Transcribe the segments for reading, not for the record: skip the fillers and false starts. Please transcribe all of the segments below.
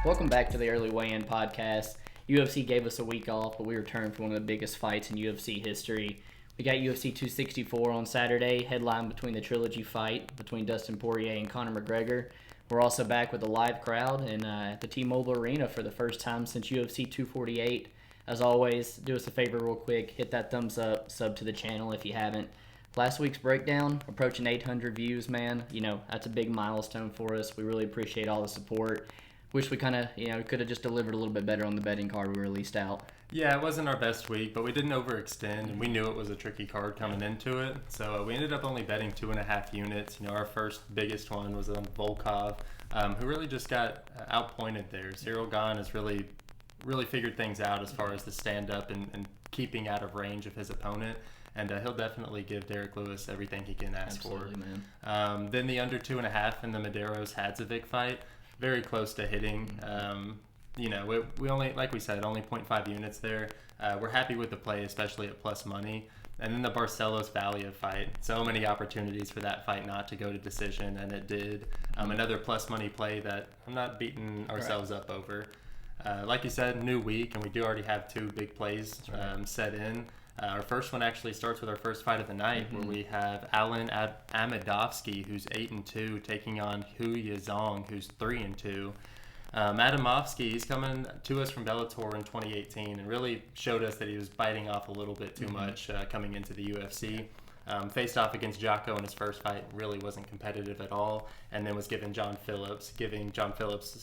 Welcome back to the Early Weigh-In podcast. UFC gave us a week off, but we returned for one of the biggest fights in UFC history. We got UFC 264 on Saturday, headline between the trilogy fight between Dustin Poirier and Conor McGregor. We're also back with a live crowd at the T-Mobile Arena for the first time since UFC 248. As always, do us a favor real quick, hit that thumbs up, sub to the channel if you haven't. Last week's breakdown, approaching 800 views, man. That's a big milestone for us. We really appreciate all the support. Wish we kind of, could have just delivered a little bit better on the betting card we released out. Yeah, it wasn't our best week, but we didn't overextend, and we knew it was a tricky card coming into it. So we ended up only betting 2.5 units. Our first biggest one was on Volkov, who really just got outpointed there. Cyril Gane has really figured things out as far as the stand-up and keeping out of range of his opponent. And he'll definitely give Derek Lewis everything he can ask Absolutely, for. Man. Then the under 2.5 in the Medeiros-Hadzovic fight. Very close to hitting. We only, like we said, only 0.5 units there. We're happy with the play, especially at plus money. And then the Barcelos-Valia fight. So many opportunities for that fight not to go to decision, and it did. Another plus money play that I'm not beating ourselves up over. Like you said, new week, and we do already have two big plays set in. Our first one actually starts with our first fight of the night, where we have Alen Amedovski, who's 8-2, taking on Yaozong, who's 3-2. Adamowski, he's coming to us from Bellator in 2018 and really showed us that he was biting off a little bit too much coming into the UFC. Faced off against Jocko in his first fight, really wasn't competitive at all, and then was giving John Phillips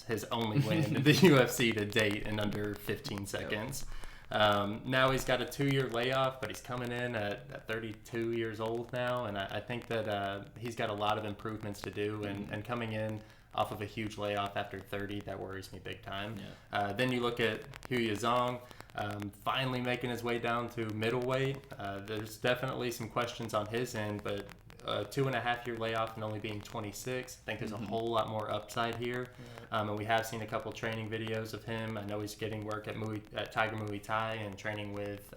his only win in the UFC to date in under 15 seconds. Now he's got a 2-year layoff, but he's coming in at 32 years old now, and I think that he's got a lot of improvements to do, and coming in off of a huge layoff after 30, that worries me big time. Yeah. Then you look at Yaozong, finally making his way down to middleweight. There's definitely some questions on his end, but a 2.5-year layoff and only being 26, I think there's a whole lot more upside here. And we have seen a couple training videos of him. I know he's getting work at Tiger Muay Thai and training with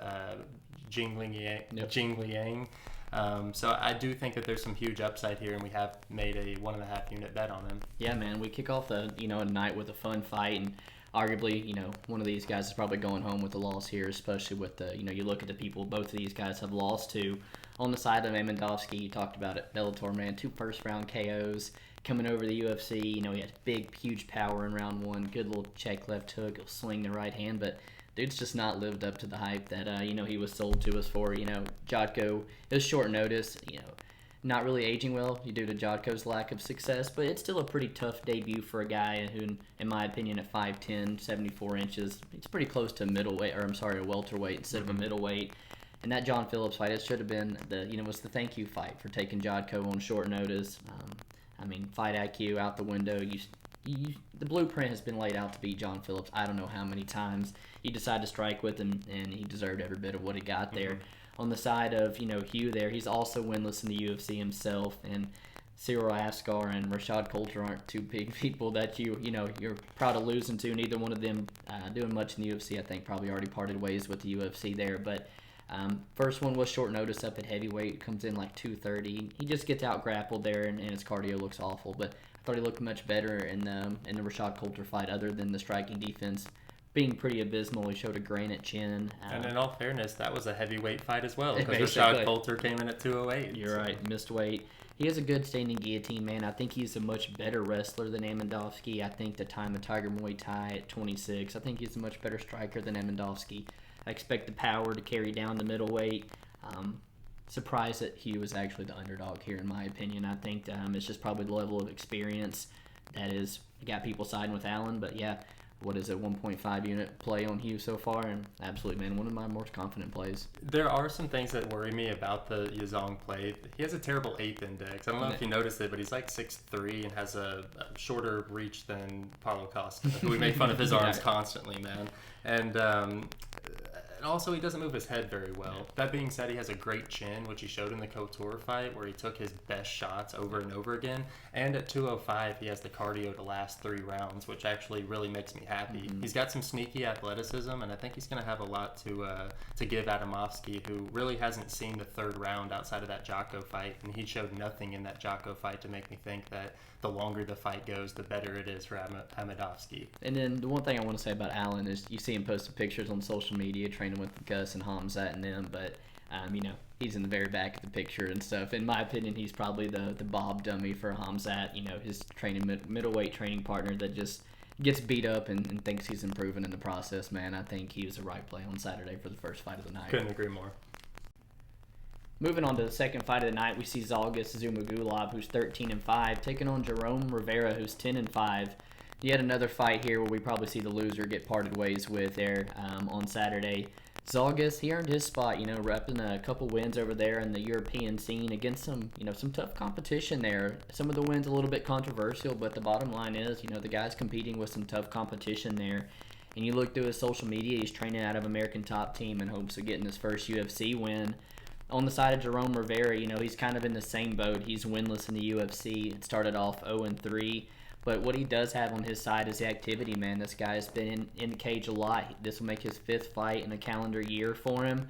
Jing Liang. So I do think that there's some huge upside here, and we have made a 1.5 unit bet on him. Yeah, man, we kick off a night with a fun fight, and arguably, one of these guys is probably going home with a loss here, especially with the, you look at the people both of these guys have lost to. On the side of Amedovski, you talked about it, Bellator, man, 2 first-round KOs. Coming over the UFC, he had big, huge power in round 1, good little check left hook, he'll swing the right hand, but dude's just not lived up to the hype that, he was sold to us for. Jotko, it was short notice, not really aging well due to Jotko's lack of success, but it's still a pretty tough debut for a guy who, in my opinion, at 5'10", 74 inches, he's pretty close to a welterweight instead of a middleweight. And that John Phillips fight, it should have been was the thank you fight for taking Jotko on short notice. Fight IQ out the window. The blueprint has been laid out to beat John Phillips. I don't know how many times. He decided to strike with him, and he deserved every bit of what he got there. On the side of, Hugh there, he's also winless in the UFC himself, and Cyril Askar and Rashad Coulter aren't two big people that you're proud of losing to. Neither one of them doing much in the UFC. I think probably already parted ways with the UFC there, but first one was short notice up at heavyweight, comes in like 230. He just gets out grappled there, and his cardio looks awful, but I thought he looked much better in the Rashad Coulter fight, other than the striking defense being pretty abysmal. He showed a granite chin. And in all fairness, that was a heavyweight fight as well, because Rashad Coulter came in at 208. You're right, missed weight. He has a good standing guillotine, man. I think he's a much better wrestler than Amedovski. I think the time of Tiger Muay Thai at 26, I think he's a much better striker than Amedovski. I expect the power to carry down the middleweight. Surprised that Hugh is actually the underdog here, in my opinion. I think it's just probably the level of experience that is got people siding with Alen. But yeah, what is it, 1.5 unit play on Hugh so far? And absolutely, man, one of my more confident plays. There are some things that worry me about the Yaozong play. He has a terrible 8th index. I don't know if you noticed it, but he's like 6'3" and has a shorter reach than Paulo Costa, who we make fun of his arms constantly, man. And And also, he doesn't move his head very well. Yeah. That being said, he has a great chin, which he showed in the Couture fight, where he took his best shots over and over again. And at 205, he has the cardio to last 3 rounds, which actually really makes me happy. Mm-hmm. He's got some sneaky athleticism, and I think he's going to have a lot to give Amedovski, who really hasn't seen the 3rd round outside of that Jocko fight, and he showed nothing in that Jocko fight to make me think that the longer the fight goes, the better it is for Amedovski. And then the one thing I want to say about Alen is you see him posting pictures on social media training with Gus and Hamzat and them, but he's in the very back of the picture and stuff. In my opinion, he's probably the Bob dummy for Hamzat, his training middleweight training partner that just gets beat up and thinks he's improving in the process. Man, I think he was the right play on Saturday for the first fight of the night. Couldn't agree more. Moving on to the second fight of the night, we see Zhalgas Zhumagulov, who's 13-5, taking on Jerome Rivera, who's 10-5. Yet another fight here where we probably see the loser get parted ways with there on Saturday. Zhalgas, he earned his spot, repping a couple wins over there in the European scene against some tough competition there. Some of the wins a little bit controversial, but the bottom line is, the guy's competing with some tough competition there. And you look through his social media, he's training out of American Top Team in hopes of getting his first UFC win. On the side of Jerome Rivera, he's kind of in the same boat. He's winless in the UFC. It started off 0-3. But what he does have on his side is the activity, man. This guy's been in the cage a lot. This will make his 5th fight in a calendar year for him.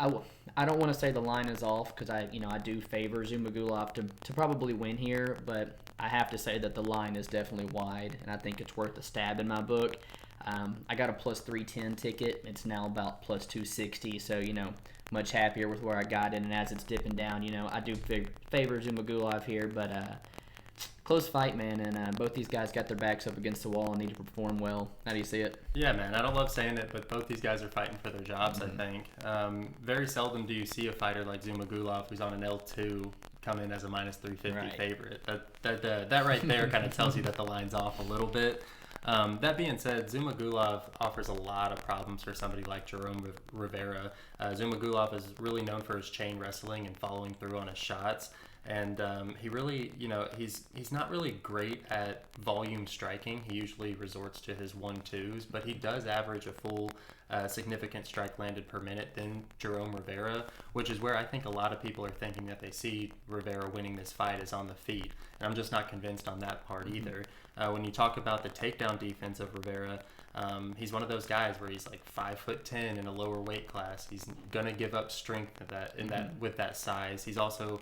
I don't want to say the line is off because I do favor Zhumagulov to probably win here, but I have to say that the line is definitely wide, and I think it's worth a stab in my book. I got a plus 310 ticket. It's now about plus 260, so, much happier with where I got it, and as it's dipping down, I do favor Zhumagulov here, but close fight, man, and both these guys got their backs up against the wall and need to perform well. How do you see it? Yeah, man, I don't love saying it, but both these guys are fighting for their jobs, I think. Very seldom do you see a fighter like Zhumagulov, who's on an L2, come in as a minus 350 favorite. That right there kind of tells you that the line's off a little bit. That being said, Zhumagulov offers a lot of problems for somebody like Jerome Rivera. Zhumagulov is really known for his chain wrestling and following through on his shots. And he really, he's not really great at volume striking. He usually resorts to his 1-2s, but he does average a full significant strike landed per minute than Jerome Rivera, which is where I think a lot of people are thinking that they see Rivera winning this fight is on the feet. And I'm just not convinced on that part either. When you talk about the takedown defense of Rivera, he's one of those guys where he's like 5'10" in a lower weight class. He's gonna give up strength with that size. He's also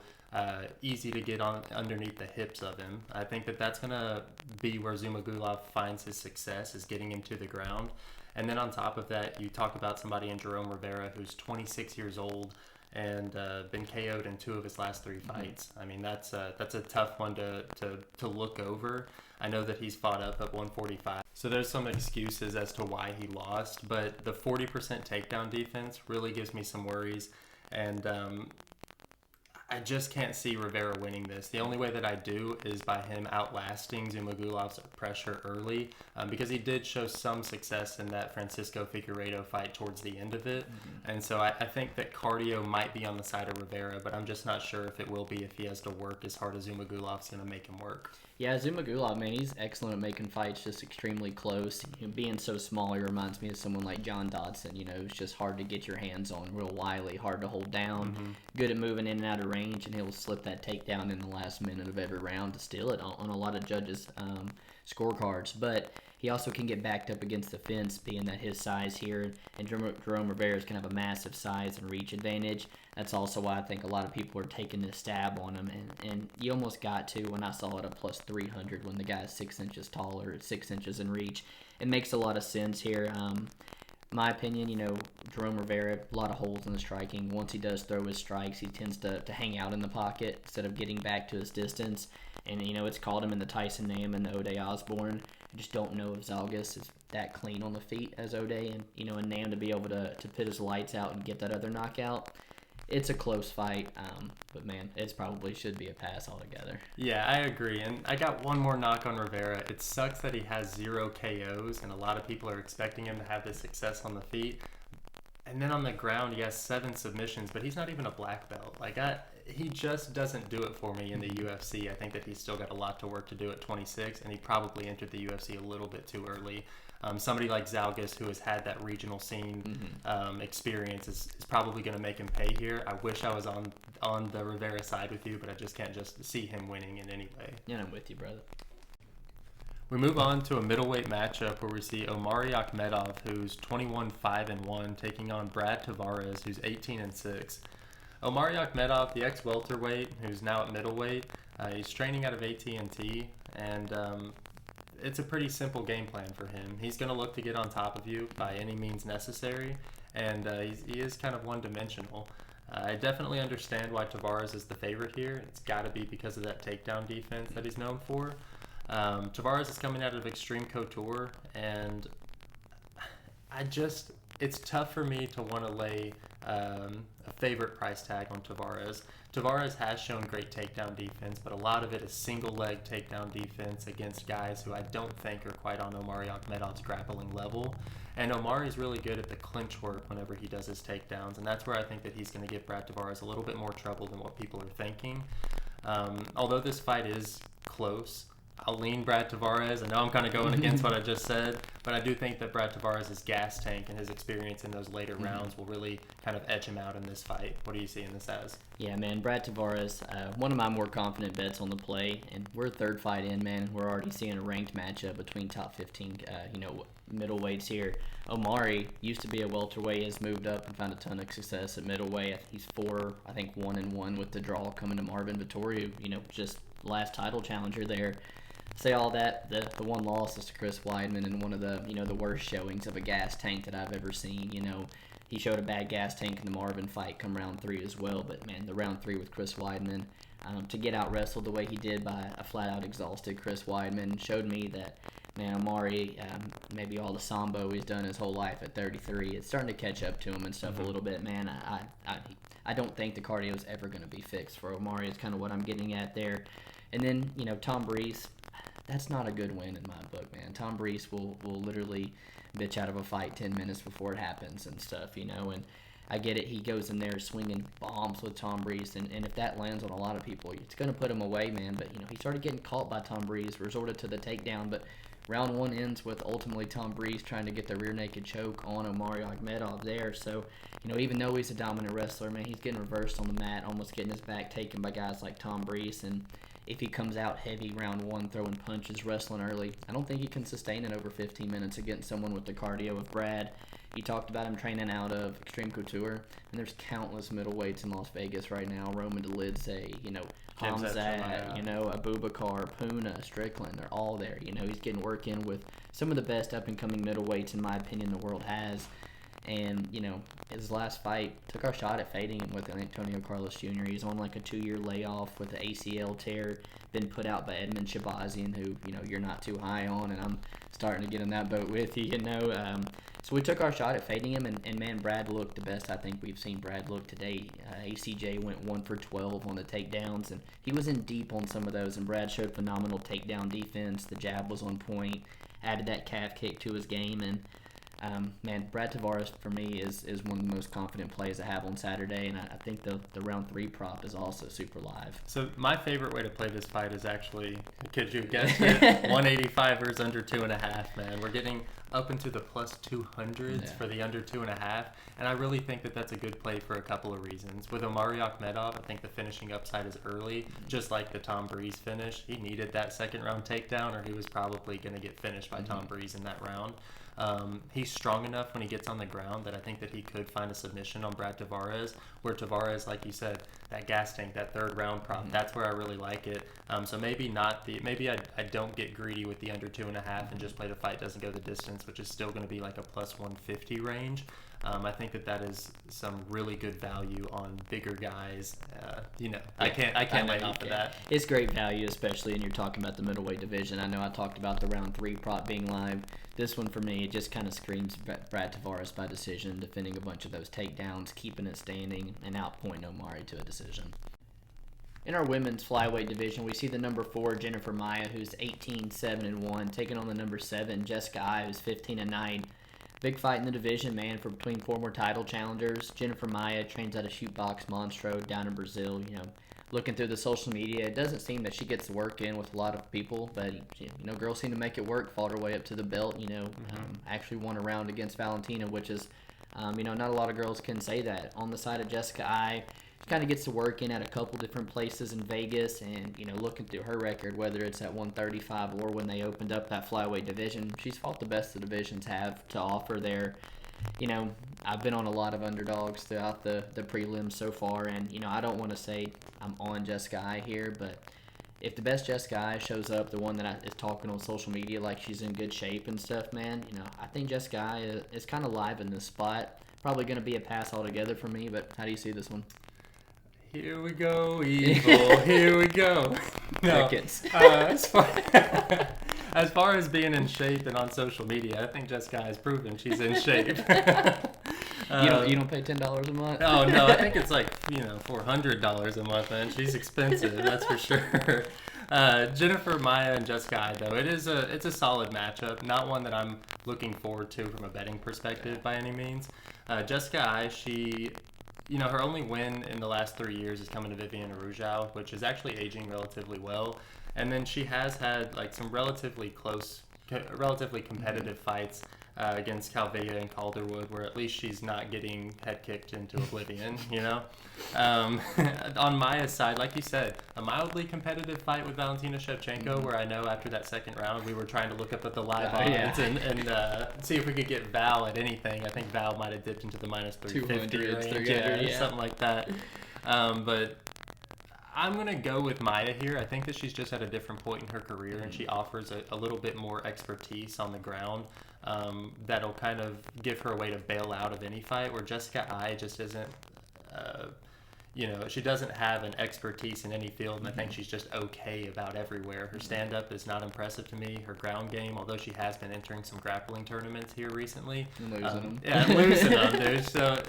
easy to get on underneath the hips of him. I think that's gonna be where Zhumagulov finds his success, is getting him to the ground. And then on top of that, you talk about somebody in Jerome Rivera who's 26 years old and been KO'd in 2 of his last 3 fights. I mean, that's a tough one to look over. I know that he's fought up at 145. So there's some excuses as to why he lost, but the 40% takedown defense really gives me some worries. And I just can't see Rivera winning this. The only way that I do is by him outlasting Zhumagulov's pressure early, because he did show some success in that Francisco Figueiredo fight towards the end of it. And so I think that cardio might be on the side of Rivera, but I'm just not sure if it will be if he has to work as hard as Zhumagulov's going to make him work. Yeah, Zhumagulov, man, he's excellent at making fights just extremely close. Being so small, he reminds me of someone like John Dodson, who's just hard to get your hands on, real wily, hard to hold down, good at moving in and out of range, and he'll slip that takedown in the last minute of every round to steal it on a lot of judges' scorecards. But he also can get backed up against the fence, being that his size here, and Jerome Rivera's can have a massive size and reach advantage. That's also why I think a lot of people are taking this stab on him, and you almost got to when I saw it at plus 300 when the guy's 6 inches taller, 6 inches in reach. It makes a lot of sense here. My opinion, Jerome Rivera, a lot of holes in the striking. Once he does throw his strikes, he tends to hang out in the pocket instead of getting back to his distance. And, it's called him in the Tyson name and the O'Day Osborne. I just don't know if Zhalgas is that clean on the feet as O'Day and, and Nam to be able to put his lights out and get that other knockout. It's a close fight, but man, it probably should be a pass altogether. Yeah, I agree. And I got one more knock on Rivera. It sucks that he has 0 KOs, and a lot of people are expecting him to have this success on the feet. And then on the ground, he has 7 submissions, but he's not even a black belt. He just doesn't do it for me in the UFC. I think that he's still got a lot to work to do at 26, and he probably entered the UFC a little bit too early. Somebody like Zhalgas, who has had that regional scene experience, is probably going to make him pay here. I wish I was on the Rivera side with you, but I just can't just see him winning in any way. Yeah, I'm with you, brother. We move on to a middleweight matchup where we see Omari Akhmedov, who's 21-5-1, taking on Brad Tavares, who's 18-6. Omari Akhmedov, the ex-welterweight, who's now at middleweight, he's training out of AT&T, and it's a pretty simple game plan for him. He's going to look to get on top of you by any means necessary, and he is kind of one-dimensional. I definitely understand why Tavares is the favorite here. It's got to be because of that takedown defense that he's known for. Tavares is coming out of Extreme Couture, and it's tough for me to want to lay a favorite price tag on Tavares. Tavares has shown great takedown defense, but a lot of it is single leg takedown defense against guys who I don't think are quite on Omari Akhmedov's grappling level. And Omari's really good at the clinch work whenever he does his takedowns, and that's where I think that he's going to give Brad Tavares a little bit more trouble than what people are thinking. Although this fight is close, I'll lean Brad Tavares. I know I'm kind of going against what I just said, but I do think that Brad Tavares' gas tank and his experience in those later rounds will really kind of edge him out in this fight. What do you see in this as? Yeah, man, Brad Tavares, one of my more confident bets on the play, and we're third fight in, man. We're already seeing a ranked matchup between top 15, middleweights here. Omari used to be a welterweight, has moved up and found a ton of success at middleweight. He's 1-1 with the draw coming to Marvin Vettori, just last title challenger there. Say all that, the one loss is to Chris Weidman, and one of the the worst showings of a gas tank that I've ever seen. He showed a bad gas tank in the Marvin fight come round 3 as well, but man, the round 3 with Chris Weidman, to get out wrestled the way he did by a flat out exhausted Chris Weidman showed me that, man, Omari, maybe all the sambo he's done his whole life at 33, it's starting to catch up to him and stuff a little bit, man. I don't think the cardio is ever going to be fixed for Omari. It's kind of what I'm getting at there. And then, Tom Breese, that's not a good win in my book, man. Tom Breese will literally bitch out of a fight 10 minutes before it happens and stuff, and I get it. He goes in there swinging bombs with Tom Breese, and if that lands on a lot of people, it's going to put him away, man. But, he started getting caught by Tom Breese, resorted to the takedown, but round 1 ends with ultimately Tom Breese trying to get the rear naked choke on Omari Akhmedov there. So, even though he's a dominant wrestler, man, he's getting reversed on the mat, almost getting his back taken by guys like Tom Breese, and if he comes out heavy round 1, throwing punches, wrestling early, I don't think he can sustain it over 15 minutes against someone with the cardio of Brad. You talked about him training out of Extreme Couture, and there's countless middleweights in Las Vegas right now. Roman Dolidze, Hamzat, Abubakar, Puna, Strickland, they're all there. He's getting work in with some of the best up-and-coming middleweights, in my opinion, the world has. And, his last fight, took our shot at fading him with Antonio Carlos Jr. He's on like a 2-year layoff with the ACL tear, been put out by Edmund Shabazian, who, you're not too high on, and I'm starting to get in that boat with you, So we took our shot at fading him, and man, Brad looked the best I think we've seen Brad look today. ACJ went 1 for 12 on the takedowns, and he was in deep on some of those, and Brad showed phenomenal takedown defense. The jab was on point, added that calf kick to his game, and man, Brad Tavares for me is one of the most confident plays I have on Saturday, and I think the round 3 prop is also super live. So my favorite way to play this fight is actually, could you guess it, 185ers under 2.5, man. We're getting up into the plus 200s for the under 2.5, and I really think that that's a good play for a couple of reasons. With Omari Akhmedov, I think the finishing upside is early, just like the Tom Breese finish. He needed that second round takedown, or he was probably going to get finished by Tom Breese in that round. He's strong enough when he gets on the ground that I think that he could find a submission on Brad Tavares, where Tavares, like you said, that gas tank, that third round prop, that's where I really like it. So maybe I don't get greedy with the under 2.5 and just play the fight doesn't go the distance, which is still going to be like a plus 150 range. I think that is some really good value on bigger guys. I can't lay off of that. It's great value, especially when you're talking about the middleweight division. I know I talked about the round 3 prop being live. This one for me, it just kind of screams Brad Tavares by decision, defending a bunch of those takedowns, keeping it standing, and outpointing Omari to a decision. In our women's flyweight division, we see the number 4, Jennifer Maia, who's 18-7-1, taking on the number 7, Jessica Ai, who's 15-9. Big fight in the division, man, for between former title challengers. Jennifer Maia trains out of Shootbox Monstro down in Brazil. looking through the social media, it doesn't seem that she gets the work in with a lot of people, but girls seem to make it work. Fought her way up to the belt. Actually won a round against Valentina, which is, not a lot of girls can say that. On the side of Jessica Eye, she kind of gets to work in at a couple different places in Vegas, and looking through her record, whether it's at 135 or when they opened up that flyweight division, she's fought the best the divisions have to offer there. I've been on a lot of underdogs throughout the prelims so far, and I don't want to say I'm on Jessica Eye here, but if the best Jessica Eye shows up, the one that is talking on social media like she's in good shape and stuff, man, I think Jessica Eye is kind of live in this spot. Probably going to be a pass altogether for me, but how do you see this one? Here we go, evil. Here we go. No, as far as being in shape and on social media, I think Jessica has proven she's in shape. You don't pay $10 a month? Oh no, I think it's like $400 a month, man. She's expensive, that's for sure. Jennifer Maia and Jessica Eye, though, it's a solid matchup. Not one that I'm looking forward to from a betting perspective by any means. Jessica Eye, she. Her only win in the last 3 years is coming to Viviane Araujo, which is actually aging relatively well. And then she has had like some relatively competitive fights against Calvea and Calderwood, where at least she's not getting head kicked into oblivion, On Maia's side, like you said, a mildly competitive fight with Valentina Shevchenko, where I know after that second round we were trying to look up at the live odds and see if we could get Val at anything. I think Val might have dipped into the minus 350 range, something like that. But I'm going to go with Maia here. I think that she's just at a different point in her career, and she offers a little bit more expertise on the ground that'll kind of give her a way to bail out of any fight, where Jessica Eye just isn't, she doesn't have an expertise in any field, and I think she's just okay about everywhere. Her stand-up is not impressive to me. Her ground game, although she has been entering some grappling tournaments here recently. Losing them. Yeah, losing them, dude. So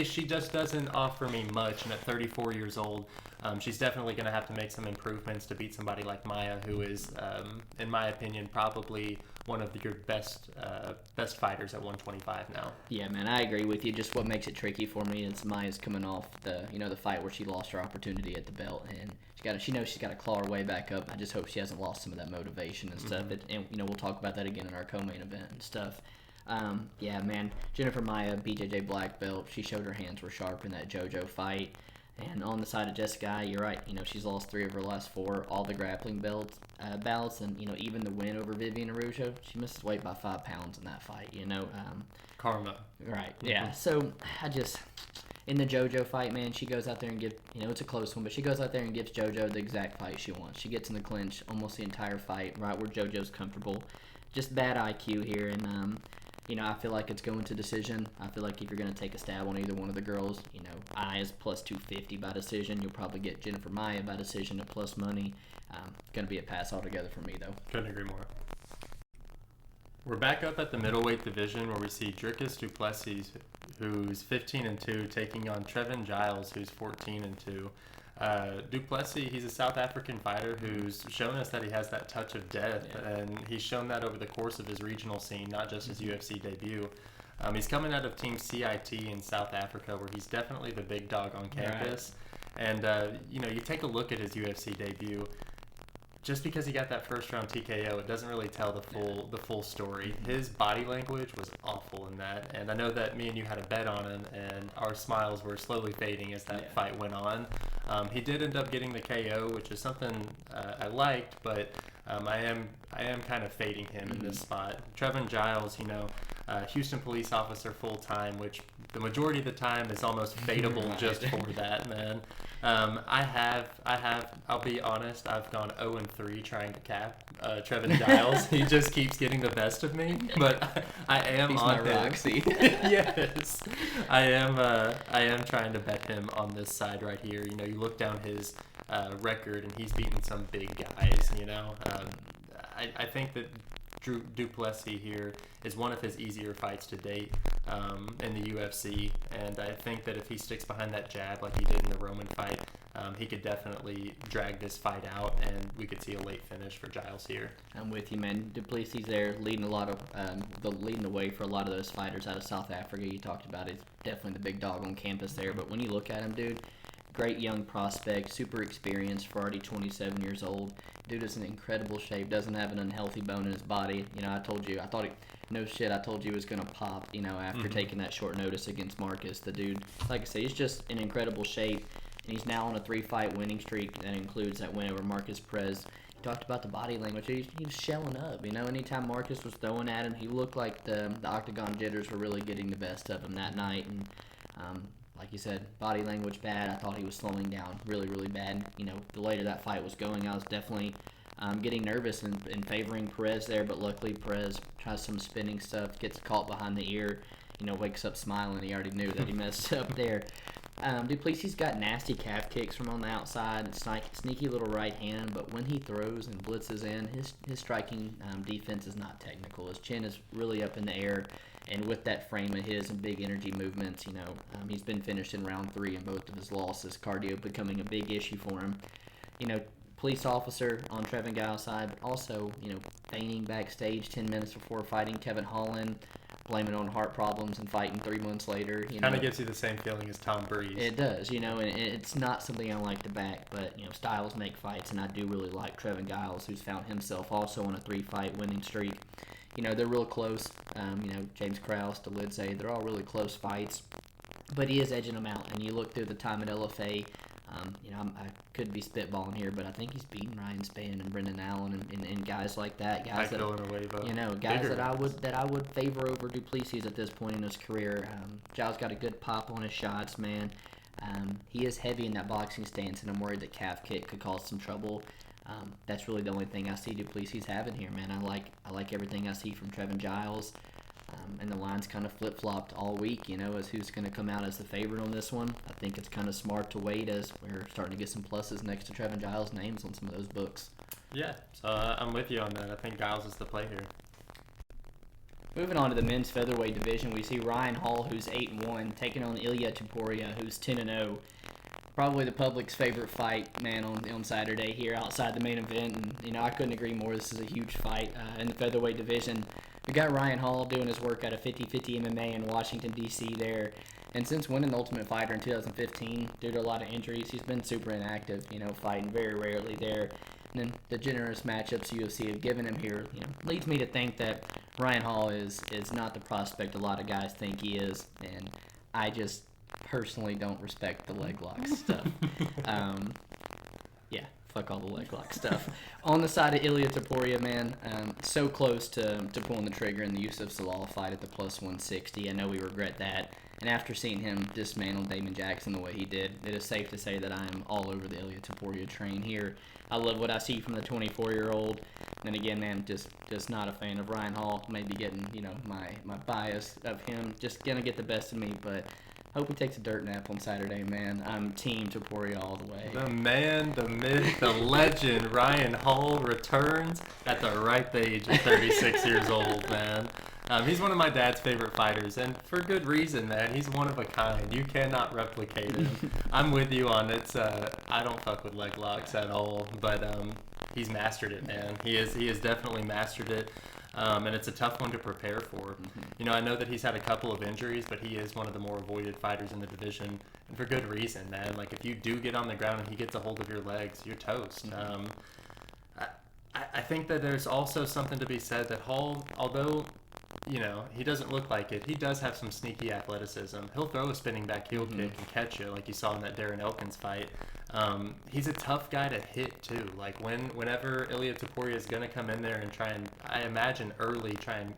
she just doesn't offer me much, and at 34 years old, she's definitely going to have to make some improvements to beat somebody like Maia, who is, in my opinion, probably one of your best fighters at 125 now. Yeah, man, I agree with you. Just what makes it tricky for me is Maia's coming off the fight where she lost her opportunity at the belt, and she knows she's got to claw her way back up. I just hope she hasn't lost some of that motivation and stuff. And we'll talk about that again in our co-main event and stuff. Yeah, man, Jennifer Maia, BJJ black belt. She showed her hands were sharp in that JoJo fight. And on the side of Jessica Eye, you're right. She's lost 3 of her last 4, all the grappling bouts, and even the win over Viviane Araujo, she misses weight by 5 pounds in that fight. Karma. Right. Yeah. So in the JoJo fight, man, she goes out there and gives. It's a close one, but she goes out there and gives JoJo the exact fight she wants. She gets in the clinch almost the entire fight, right where JoJo's comfortable. Just bad IQ here, and I feel like it's going to decision. I feel like if you're going to take a stab on either one of the girls, Eye is plus 250 by decision. You'll probably get Jennifer Maia by decision at plus money. Going to be a pass altogether for me, though. Couldn't agree more. We're back up at the middleweight division, where we see Dricus du Plessis, who's 15-2, taking on Trevin Giles, who's 14-2. Du Plessis, he's a South African fighter who's shown us that he has that touch of death, and he's shown that over the course of his regional scene, not just his UFC debut. He's coming out of Team CIT in South Africa, where he's definitely the big dog on campus. Right. And, you take a look at his UFC debut. Just because he got that first round TKO, it doesn't really tell the full story. His body language was awful in that, and I know that me and you had a bet on him, and our smiles were slowly fading as that fight went on. He did end up getting the KO, which is something I liked, but I am kind of fading him in this spot. Trevin Giles, Houston police officer full time, which the majority of the time is almost fadeable just for that, man. I'll be honest, I've gone 0-3 trying to cap Trevin Giles. He just keeps getting the best of me, but I am He's on my him. Roxy. Yes, I am trying to bet him on this side right here. You look down his record, and he's beaten some big guys. I think that Du Plessis here is one of his easier fights to date in the UFC, and I think that if he sticks behind that jab like he did in the Roman fight, he could definitely drag this fight out, and we could see a late finish for Giles here. I'm with you, man. Du Plessis there leading leading the way for a lot of those fighters out of South Africa. You talked about it. He's definitely the big dog on campus there, but when you look at him, dude, great young prospect, super experienced for already 27 years old. Dude is in incredible shape, doesn't have an unhealthy bone in his body. I told you, I told you he was going to pop, after taking that short notice against Marcus. The dude, like I said, he's just in incredible shape, and he's now on a 3-fight winning streak that includes that win over Marcus Perez. He talked about the body language. He was shelling up, anytime Marcus was throwing at him, he looked like the octagon jitters were really getting the best of him that night, and like you said, body language bad. I thought he was slowing down really, really bad. The later that fight was going, I was definitely getting nervous and favoring Perez there, but luckily Perez tries some spinning stuff, gets caught behind the ear, wakes up smiling. He already knew that he messed up there. Du Plessis got nasty calf kicks from on the outside, and sneaky little right hand, but when he throws and blitzes in, his striking defense is not technical. His chin is really up in the air, and with that frame of his and big energy movements, he's been finished in round 3 in both of his losses, cardio becoming a big issue for him. Police officer on Trevin Giles' side, but also, feigning backstage 10 minutes before fighting Kevin Holland, blaming on heart problems and fighting 3 months later. Kind of gives you the same feeling as Tom Breeze. It does, and it's not something I like to back, but, styles make fights, and I do really like Trevin Giles, who's found himself also on a 3-fight winning streak. They're real close. James Krause, DeLidze, they're all really close fights, but he is edging them out, and you look through the time at LFA, I could be spitballing here, but I think he's beaten Ryan Spann and Brendan Allen and guys like that. Guys that I would favor over Du Plessis at this point in his career. Giles got a good pop on his shots, man. He is heavy in that boxing stance, and I'm worried that calf kick could cause some trouble. That's really the only thing I see Du Plessis having here, man. I like everything I see from Trevin Giles. And the line's kind of flip-flopped all week, as who's going to come out as the favorite on this one. I think it's kind of smart to wait as we're starting to get some pluses next to Trevin Giles' names on some of those books. Yeah, so I'm with you on that. I think Giles is the play here. Moving on to the men's featherweight division, we see Ryan Hall, who's 8-1, taking on Ilia Topuria, who's 10-0. Probably the public's favorite fight, man, on Saturday here outside the main event. And, I couldn't agree more. This is a huge fight in the featherweight division. We got Ryan Hall doing his work out of 50-50 MMA in Washington, D.C. there. And since winning the Ultimate Fighter in 2015, due to a lot of injuries, he's been super inactive, fighting very rarely there. And then the generous matchups UFC have given him here, leads me to think that Ryan Hall is not the prospect a lot of guys think he is. And I just personally don't respect the leg lock stuff. Yeah, fuck all the leg lock stuff. On the side of Ilia Topuria, man, so close to pulling the trigger in the Yusuf Salal fight at the plus 160. I know we regret that. And after seeing him dismantle Damon Jackson the way he did, it is safe to say that I am all over the Ilia Topuria train here. I love what I see from the 24-year-old. And again, man, just not a fan of Ryan Hall. Maybe getting, my bias of him just going to get the best of me, but hope he takes a dirt nap on Saturday, man. I'm team Topuria all the way. The man, the myth, the legend, Ryan Hall returns at the ripe age of 36 years old, man. He's one of my dad's favorite fighters, and for good reason, man. He's one of a kind. You cannot replicate him. I'm with you on it. I don't fuck with leg locks at all, but he's mastered it, man. He has definitely mastered it. And it's a tough one to prepare for. I know that he's had a couple of injuries, but he is one of the more avoided fighters in the division, and for good reason, man. Like, if you do get on the ground and he gets a hold of your legs, you're toast. I think that there's also something to be said that Hall, although, he doesn't look like it, he does have some sneaky athleticism. He'll throw a spinning back heel kick and catch you, like you saw in that Darren Elkins fight. He's a tough guy to hit too. Like whenever Ilia Topuria is gonna come in there and try and, I imagine early, try and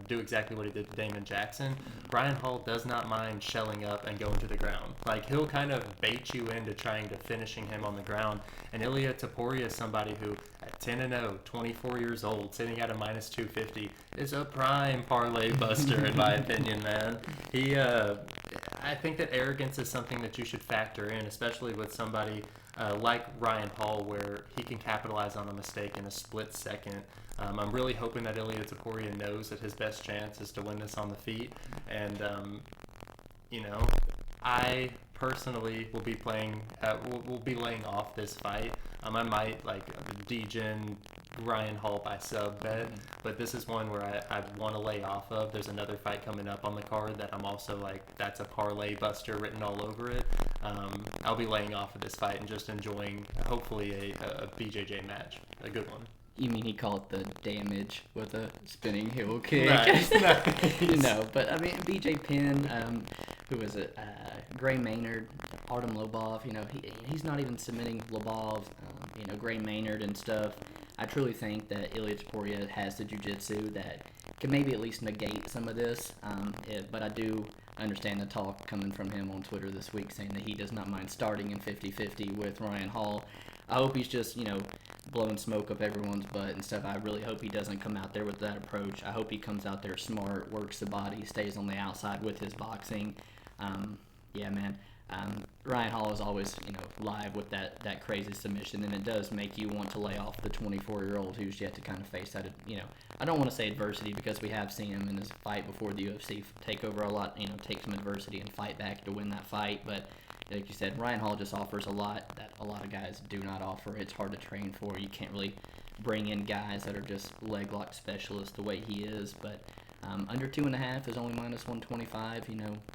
do exactly what he did to Damon Jackson, Ryan Hall does not mind shelling up and going to the ground. Like, he'll kind of bait you into trying to finishing him on the ground. And Ilia Topuria is somebody who, at 10-0, 24 years old, sitting at a minus 250, is a prime parlay buster in my opinion, man. I think that arrogance is something that you should factor in, especially with somebody like Ryan Hall, where he can capitalize on a mistake in a split second. I'm really hoping that Ilia Topuria knows that his best chance is to win this on the feet. And, I personally will be playing, will be laying off this fight. I might, degen Ryan Hall by sub bet, but this is one where I want to lay off of. There's another fight coming up on the card that I'm also that's a parlay buster written all over it. I'll be laying off of this fight and just enjoying, hopefully, a BJJ match, a good one. You mean he called the damage with a spinning heel kick? Nice. No, but I mean BJ Penn, who was it? Gray Maynard, Artem Lobov. He's not even submitting Lobov. Gray Maynard and stuff. I truly think that Ilia Topuria has the jiu-jitsu that can maybe at least negate some of this. But I do understand the talk coming from him on Twitter this week saying that he does not mind starting in 50-50 with Ryan Hall. I hope he's just, blowing smoke up everyone's butt and stuff. I really hope he doesn't come out there with that approach. I hope he comes out there smart, works the body, stays on the outside with his boxing. Yeah, man. Ryan Hall is always, live with that crazy submission, and it does make you want to lay off the 24-year-old who's yet to kind of face that, I don't want to say adversity because we have seen him in his fight before the UFC take over a lot, take some adversity and fight back to win that fight, but like you said, Ryan Hall just offers a lot that a lot of guys do not offer. It's hard to train for. You can't really bring in guys that are just leg lock specialists the way he is, but under 2.5 is only minus 125.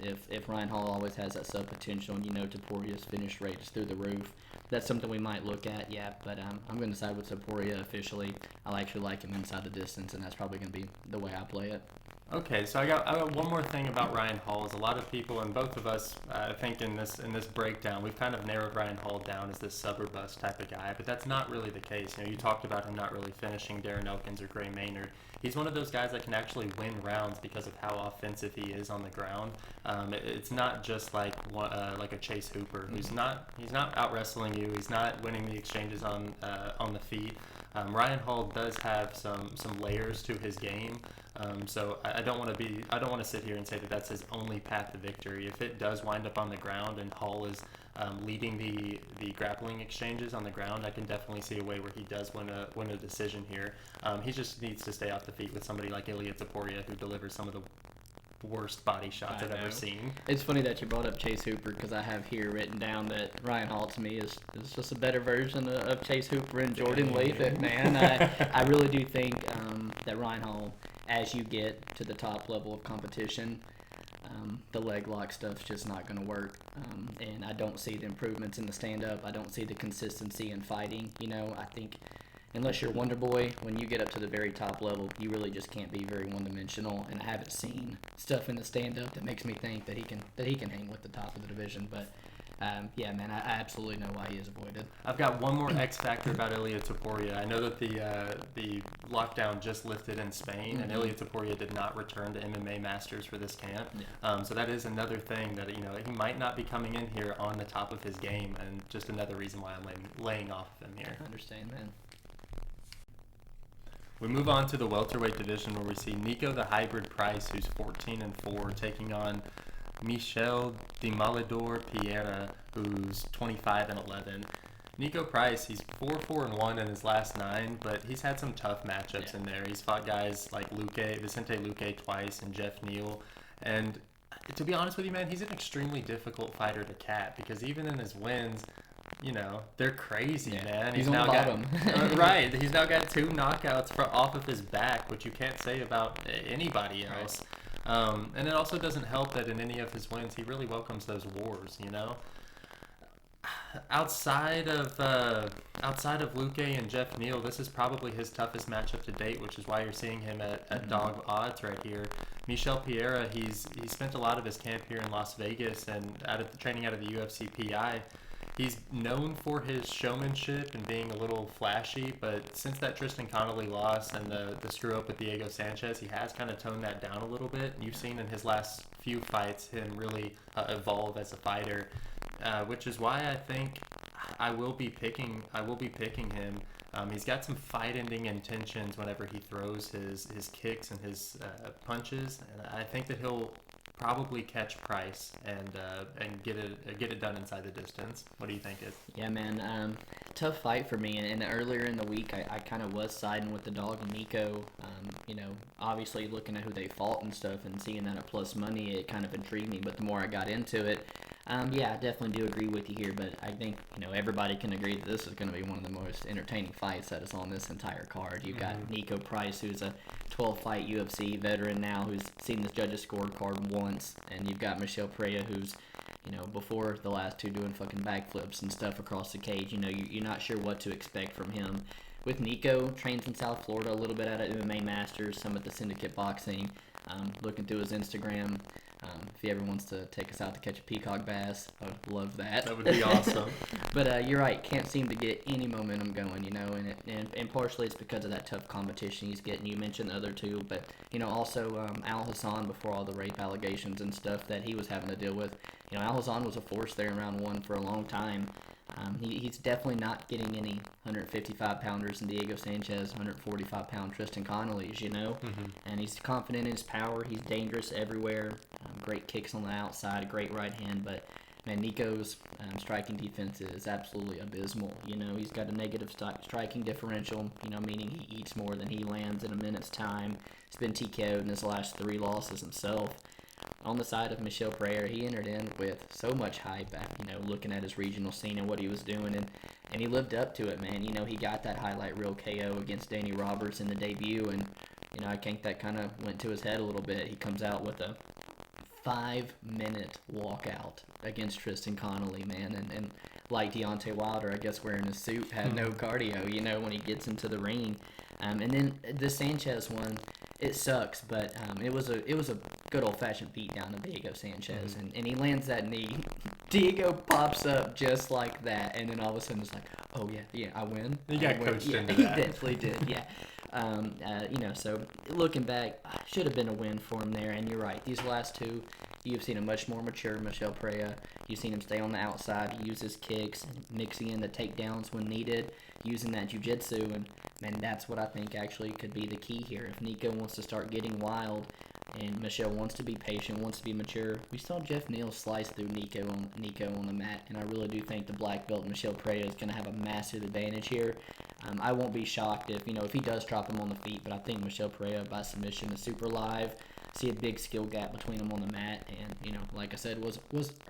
If Ryan Hall always has that sub potential, and Topuria's finish rate is through the roof, that's something we might look at. Yeah, but I'm going to side with Topuria officially. I actually like him inside the distance, and that's probably going to be the way I play it. Okay, so I got one more thing about Ryan Hall. Is a lot of people, and both of us, think in this breakdown, we've kind of narrowed Ryan Hall down as this sub or bust type of guy, but that's not really the case. You talked about him not really finishing Darren Elkins or Gray Maynard. He's one of those guys that can actually win rounds because of how offensive he is on the ground. It's not just like a Chase Hooper, he's not out wrestling you. He's not winning the exchanges on the feet. Ryan Hall does have some layers to his game. So I don't want to sit here and say that that's his only path to victory. If it does wind up on the ground and Hall is leading the grappling exchanges on the ground, I can definitely see a way where he does win a decision here. He just needs to stay off the feet with somebody like Ilia Topuria, who delivers some of the worst body shots I've ever seen. It's funny that you brought up Chase Hooper because I have here written down that Ryan Hall to me is just a better version of Chase Hooper and Jordan Lathan, man. I really do think that Ryan Hall, as you get to the top level of competition, the leg lock stuff's just not going to work. And I don't see the improvements in the stand-up. I don't see the consistency in fighting. I think unless you're Wonder Boy, when you get up to the very top level, you really just can't be very one-dimensional. And I haven't seen stuff in the stand-up that makes me think that he can hang with the top of the division. But yeah, man, I absolutely know why he is avoided. I've got one more X factor about Ilia Topuria. I know that the lockdown just lifted in Spain, and Ilia Topuria did not return to MMA Masters for this camp. Yeah. So that is another thing that he might not be coming in here on the top of his game, and just another reason why I'm laying off of him here. I understand, man. We move on to the welterweight division where we see Niko the Hybrid Price, who's 14-4, taking on Michel Demoledor Pereira, who's 25-11. Niko Price, he's 4-4-1 in his last 9, but he's had some tough matchups in there. He's fought guys like Vicente Luque twice and Jeff Neal. And to be honest with you, man, he's an extremely difficult fighter to cap because even in his wins, they're crazy, man. He's now got right. He's now got 2 knockouts off of his back, which you can't say about anybody else. Right. And it also doesn't help that in any of his wins, he really welcomes those wars. Outside of Luque and Jeff Neal, this is probably his toughest matchup to date, which is why you're seeing him at dog odds right here. Michel Pereira, he's spent a lot of his camp here in Las Vegas and training out of the UFC PI. He's known for his showmanship and being a little flashy, but since that Tristan Connolly loss and the screw up with Diego Sanchez, he has kind of toned that down a little bit. You've seen in his last few fights him really evolve as a fighter, which is why I think I will be picking him. He's got some fight-ending intentions whenever he throws his kicks and his punches, and I think that he'll probably catch Price and get it done inside the distance. What do you think? Yeah, man, tough fight for me. And earlier in the week, I kind of was siding with the dog and Niko. Obviously looking at who they fought and stuff and seeing that at plus money, it kind of intrigued me. But the more I got into it, yeah, I definitely do agree with you here. But I think everybody can agree that this is going to be one of the most entertaining fights that is on this entire card. You've got Niko Price, who's a 12-fight UFC veteran now, who's seen this judges scorecard once, and you've got Michel Pereira, who's before the last two doing fucking backflips and stuff across the cage. You're not sure what to expect from him. With Niko, trains in South Florida, a little bit out of MMA Masters, some at the Syndicate Boxing. Looking through his Instagram. If he ever wants to take us out to catch a peacock bass, I would love that. That would be awesome. But you're right, can't seem to get any momentum going, and partially it's because of that tough competition he's getting. You mentioned the other two, but, also Al Hassan, before all the rape allegations and stuff that he was having to deal with. Al Hassan was a force there in round one for a long time. He's definitely not getting any 155-pounders in Diego Sanchez, 145-pound Tristan Connolly's, And he's confident in his power. He's dangerous everywhere. Great kicks on the outside, great right hand. But, man, Niko's striking defense is absolutely abysmal. He's got a negative striking differential, meaning he eats more than he lands in a minute's time. He's been TKO'd in his last 3 losses himself. On the side of Michel Pereira, he entered in with so much hype, looking at his regional scene and what he was doing, and he lived up to it, man. He got that highlight reel KO against Danny Roberts in the debut, and, I think that kind of went to his head a little bit. He comes out with a 5-minute walkout against Tristan Connolly, man, and like Deontay Wilder, I guess wearing a suit, had no cardio, when he gets into the ring. And then the Sanchez one, it sucks, but it was a good old-fashioned beatdown of Diego Sanchez, and he lands that knee. Diego pops up just like that, and then all of a sudden it's like, oh, yeah, I win. He got coached into he that. He definitely did, yeah. So looking back, should have been a win for him there, and you're right. These last two, you've seen a much more mature Michel Pereira. You've seen him stay on the outside. He uses kicks, mixing in the takedowns when needed, using that jiu-jitsu, and that's what I think actually could be the key here. If Niko wants to start getting wild and Michel wants to be patient, wants to be mature, we saw Jeff Neal slice through Niko on the mat, and I really do think the black belt Michel Pereira is going to have a massive advantage here. I won't be shocked if he does drop him on the feet, but I think Michel Pereira by submission is super live. See a big skill gap between them on the mat, and like I said, was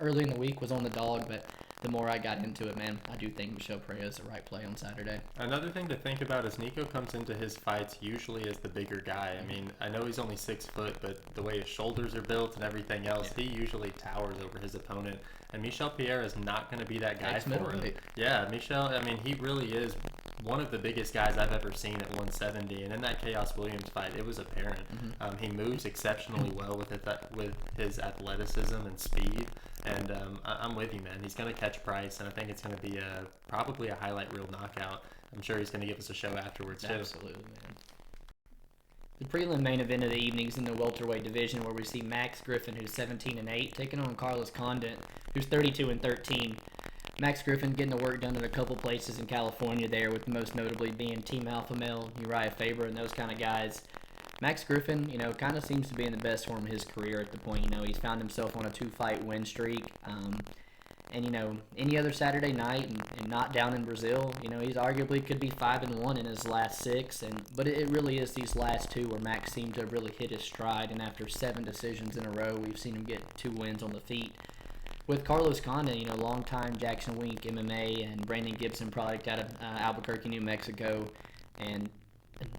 early in the week, was on the dog, but the more I got into it, man, I do think Michel Pereira is the right play on Saturday. Another thing to think about is Niko comes into his fights usually as the bigger guy. I mean, I know he's only 6 foot, but the way his shoulders are built and everything else, he usually towers over his opponent. And Michel Pereira is not going to be that guy for him. Yeah, Michel, I mean, he really is one of the biggest guys I've ever seen at 170, and in that Chaos Williams fight, it was apparent. He moves exceptionally well with his athleticism and speed, and I'm with you, man. He's going to catch Price, and I think it's going to be probably a highlight reel knockout. I'm sure he's going to give us a show afterwards, too. Absolutely, man. The prelim main event of the evening is in the welterweight division, where we see Max Griffin, who's 17-8, taking on Carlos Condit, who's 32-13. Max Griffin getting the work done in a couple places in California there, with most notably being Team Alpha Male, Uriah Faber, and those kind of guys. Max Griffin, kind of seems to be in the best form of his career at the point. He's found himself on a 2-fight win streak. And, any other Saturday night and not down in Brazil, he's arguably could be 5-1 in his last 6. But it really is these last 2 where Max seemed to have really hit his stride. And after 7 decisions in a row, we've seen him get 2 wins on the feet. With Carlos Condit, longtime Jackson Wink MMA and Brandon Gibson product out of Albuquerque, New Mexico, and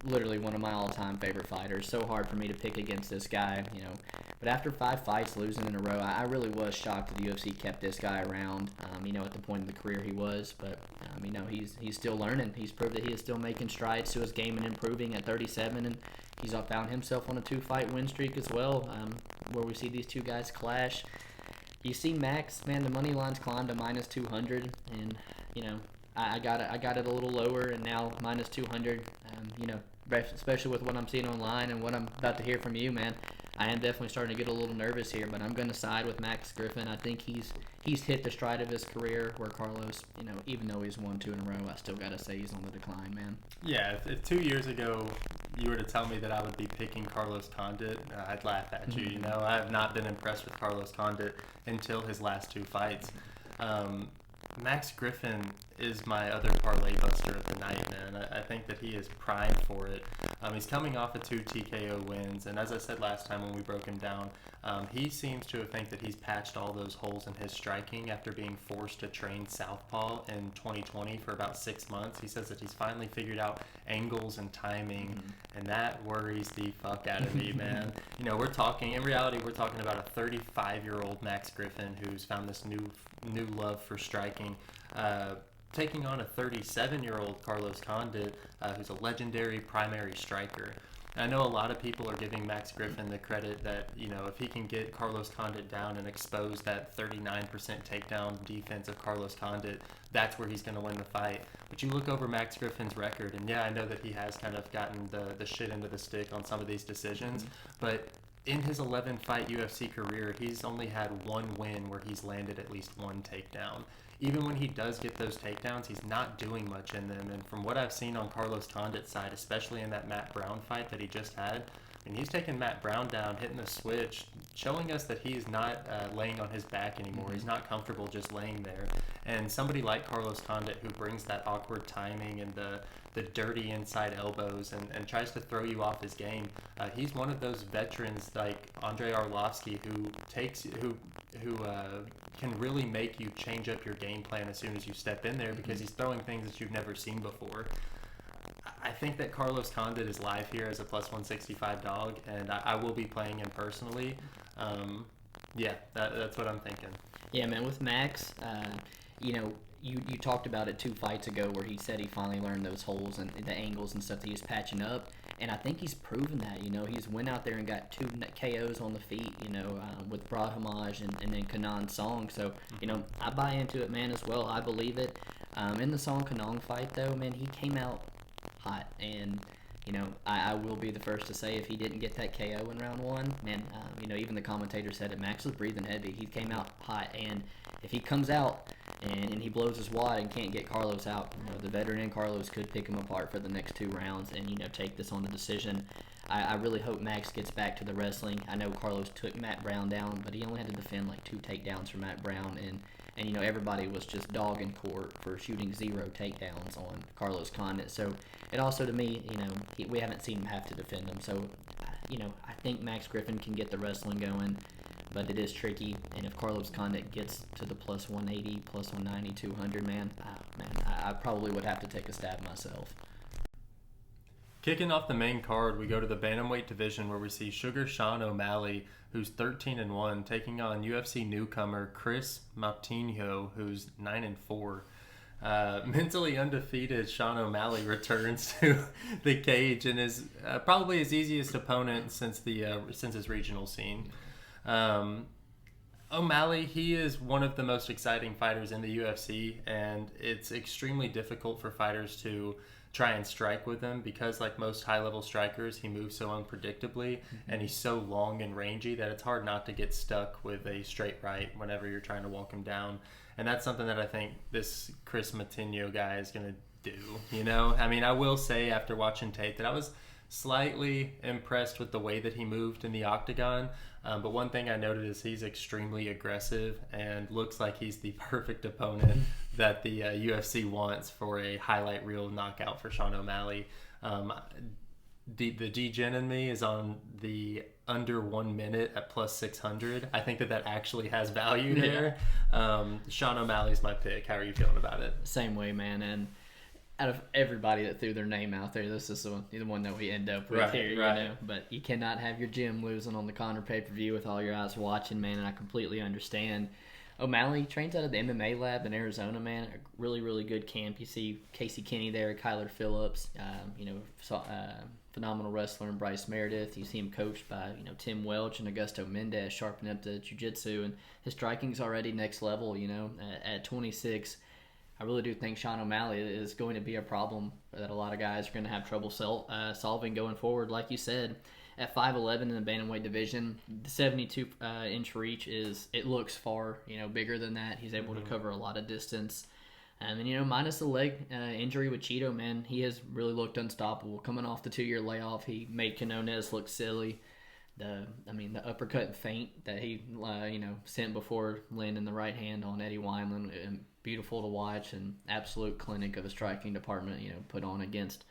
literally one of my all-time favorite fighters. So hard for me to pick against this guy, But after 5 fights losing in a row, I really was shocked that the UFC kept this guy around, at the point of the career he was. But, he's still learning. He's proved that he is still making strides to his game and improving at 37, and he's found himself on a 2-fight win streak as well, where we see these two guys clash. You see Max, man, the money line's climbed to minus 200, and, I got it a little lower, and now minus 200, especially with what I'm seeing online and what I'm about to hear from you, man. I am definitely starting to get a little nervous here, but I'm going to side with Max Griffin. I think he's hit the stride of his career, where Carlos, even though he's won 2 in a row, I still got to say he's on the decline, man. Yeah, if 2 years ago you were to tell me that I would be picking Carlos Condit, I'd laugh at you. I have not been impressed with Carlos Condit until his last 2 fights. Max Griffin is my other parlay buster of the night, man. I think that he is primed for it. He's coming off of 2 TKO wins, and as I said last time when we broke him down, he seems to think that he's patched all those holes in his striking after being forced to train southpaw in 2020 for about 6 months. He says that he's finally figured out angles and timing, and that worries the fuck out of me, man. You know, in reality, we're talking about a 35-year-old Max Griffin who's found this new love for striking, taking on a 37-year-old Carlos Condit, who's a legendary primary striker. And I know a lot of people are giving Max Griffin the credit that, you know, if he can get Carlos Condit down and expose that 39% takedown defense of Carlos Condit, that's where he's going to win the fight. But you look over Max Griffin's record, and yeah, I know that he has kind of gotten the shit into the stick on some of these decisions, but in his 11-fight UFC career, he's only had 1 win where he's landed at least 1 takedown. Even when he does get those takedowns, he's not doing much in them. And from what I've seen on Carlos Condit's side, especially in that Matt Brown fight that he just had, I mean, he's taking Matt Brown down, hitting the switch, showing us that he's not laying on his back anymore. He's not comfortable just laying there. And somebody like Carlos Condit, who brings that awkward timing and the dirty inside elbows and tries to throw you off his game, he's one of those veterans like Andrei Arlovsky who can really make you change up your game plan as soon as you step in there, because he's throwing things that you've never seen before. I think that Carlos Condit is live here as a plus 165 dog, and I will be playing him personally. That's what I'm thinking. Yeah, man, with Max, you know, you talked about it 2 fights ago where he said he finally learned those holes and the angles and stuff that he's patching up. And I think he's proven that. You know, he's went out there and got 2 KOs on the feet, you know, with Brad Homage and then Kanan Song. So, you know, I buy into it, man, as well. I believe it. In the Song Kanong fight, though, man, he came out hot. And, you know, I will be the first to say if he didn't get that KO in round 1, man, you know, even the commentator said it, Max was breathing heavy. He came out hot. And if he comes out and he blows his wad and can't get Carlos out, you know, the veteran and Carlos could pick him apart for the next 2 rounds and, you know, take this on the decision. I really hope Max gets back to the wrestling. I know Carlos took Matt Brown down, but he only had to defend like 2 takedowns for Matt Brown, and you know, everybody was just dogging court for shooting 0 takedowns on Carlos Condit. So it also, to me, you know, we haven't seen him have to defend him. So, you know, I think Max Griffin can get the wrestling going, but it is tricky. And if Carlos Condit gets to the plus 180, plus 190, 200, I probably would have to take a stab myself. Kicking off the main card, we go to the bantamweight division where we see Sugar Sean O'Malley, who's 13-1, taking on UFC newcomer Kris Moutinho, who's 9-4. Mentally undefeated Sean O'Malley returns to the cage and is probably his easiest opponent since his regional scene. O'Malley, he is one of the most exciting fighters in the UFC, and it's extremely difficult for fighters to try and strike with him because, like most high-level strikers, he moves so unpredictably and he's so long and rangy that it's hard not to get stuck with a straight right whenever you're trying to walk him down. And that's something that I think this Kris Moutinho guy is going to do, you know? I mean, I will say after watching tape that I was slightly impressed with the way that he moved in the octagon. But one thing I noted is he's extremely aggressive and looks like he's the perfect opponent that the UFC wants for a highlight reel knockout for Sean O'Malley. The D-Gen in me is on the under 1 minute at plus 600. I think that actually has value there. Sean O'Malley's my pick. How are you feeling about it? Same way, man. And out of everybody that threw their name out there, this is the one that we end up with here, you know. But you cannot have your gym losing on the Conor pay-per-view with all your eyes watching, man, and I completely understand. O'Malley trains out of the MMA lab in Arizona, man. A really, really good camp. You see Casey Kinney there, Kyler Phillips, phenomenal wrestler, and Bryce Meredith. You see him coached by, you know, Tim Welch and Augusto Mendez, sharpening up the jiu-jitsu, and his striking's already next level, you know, at 26. I really do think Sean O'Malley is going to be a problem that a lot of guys are going to have trouble solving going forward. Like you said, at 5'11" in the bantamweight division, the 72-inch reach it looks far, you know, bigger than that. He's able to cover a lot of distance. And, you know, minus the leg injury with Cheeto, man, he has really looked unstoppable. Coming off the 2-year layoff, he made Quinones look silly. The uppercut and feint that he, sent before landing the right hand on Eddie Wineland beautiful to watch, and absolute clinic of a striking department, put on against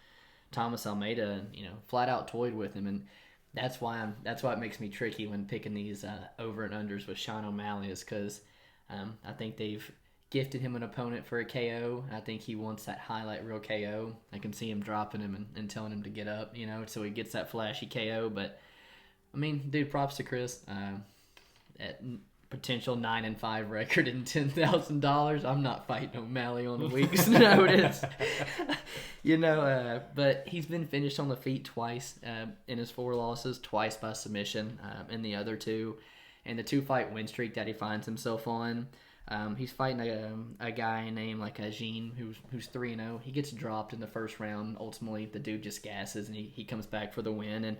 Thomas Almeida, and, flat out toyed with him. And that's why it makes me tricky when picking these over and unders with Sean O'Malley, is because I think they've gifted him an opponent for a KO. I think he wants that highlight reel KO. I can see him dropping him and telling him to get up, so he gets that flashy KO. But I mean, dude, props to Kris. At potential 9-5 record and $10,000. I'm not fighting O'Malley on a week's notice. But he's been finished on the feet twice in his 4 losses, twice by submission in the other 2. And the 2-fight win streak that he finds himself on, he's fighting a guy named Jean who's 3-0. He gets dropped in the first round. Ultimately, the dude just gasses and he comes back for the win. And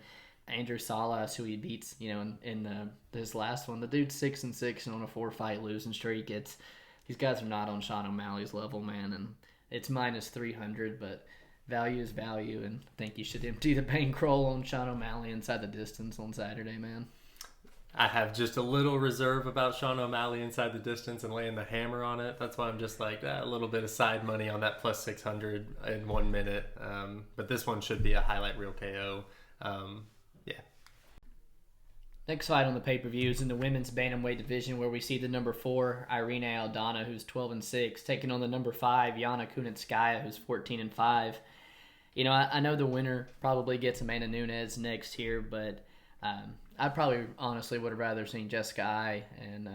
Andrew Salas, who he beats, in his last one, the dude's 6-6 and on a 4-fight losing streak. These guys are not on Sean O'Malley's level, man, and it's minus 300, but value is value, and I think you should empty the bankroll on Sean O'Malley inside the distance on Saturday, man. I have just a little reserve about Sean O'Malley inside the distance and laying the hammer on it. That's why I'm just a little bit of side money on that plus 600 in 1 minute. But this one should be a highlight reel KO. Next fight on the pay-per-view is in the women's bantamweight division, where we see the number 4, Irene Aldana, who's 12-6, taking on the number 5, Yana Kunitskaya, who's 14-5. I know the winner probably gets Amanda Nunes next here, but I probably honestly would have rather seen Jessica Ai and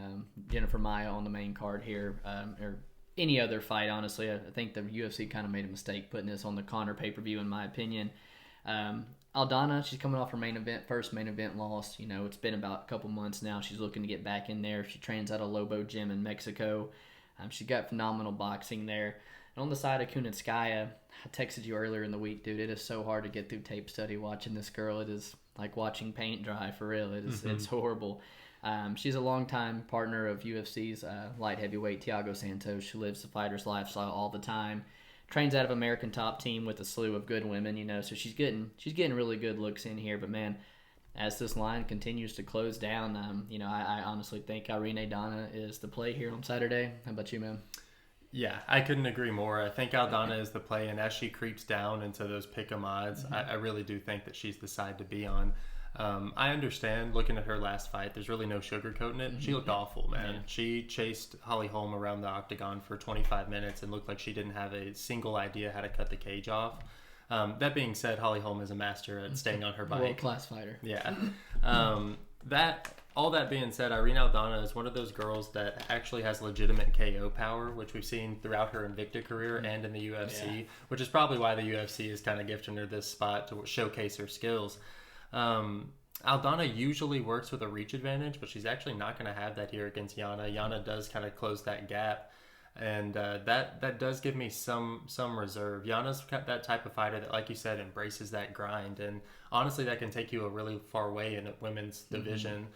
Jennifer Maia on the main card here, or any other fight, honestly. I think the UFC kind of made a mistake putting this on the Conor pay-per-view, in my opinion. Aldana, she's coming off her first main event loss. It's been about a couple months now. She's looking to get back in there. She trains at a Lobo gym in Mexico. She's got phenomenal boxing there. And on the side of Kunitskaya, I texted you earlier in the week, dude. It is so hard to get through tape study watching this girl. It is like watching paint dry, for real. It's horrible. She's a longtime partner of UFC's light heavyweight Thiago Santos. She lives the fighter's lifestyle all the time. Trains out of American Top Team with a slew of good women, so she's getting really good looks in here. But man, as this line continues to close down, I honestly think Irene Aldana is the play here on Saturday. How about you, man? Yeah, I couldn't agree more. I think Aldana is the play, and as she creeps down into those pick-em odds, I really do think that she's the side to be on. I understand, looking at her last fight, there's really no sugarcoating it. She looked awful, man. Yeah. She chased Holly Holm around the octagon for 25 minutes and looked like she didn't have a single idea how to cut the cage off. That being said, Holly Holm is a master at staying on her bike. World-class fighter. Yeah. All that being said, Irene Aldana is one of those girls that actually has legitimate KO power, which we've seen throughout her Invicta career and in the UFC, which is probably why the UFC is kind of gifting her this spot to showcase her skills. Aldana usually works with a reach advantage, but she's actually not going to have that here against Yana. Yana does kind of close that gap, and that does give me some reserve. Yana's that type of fighter that, like you said, embraces that grind, and honestly, that can take you a really far way in a women's division.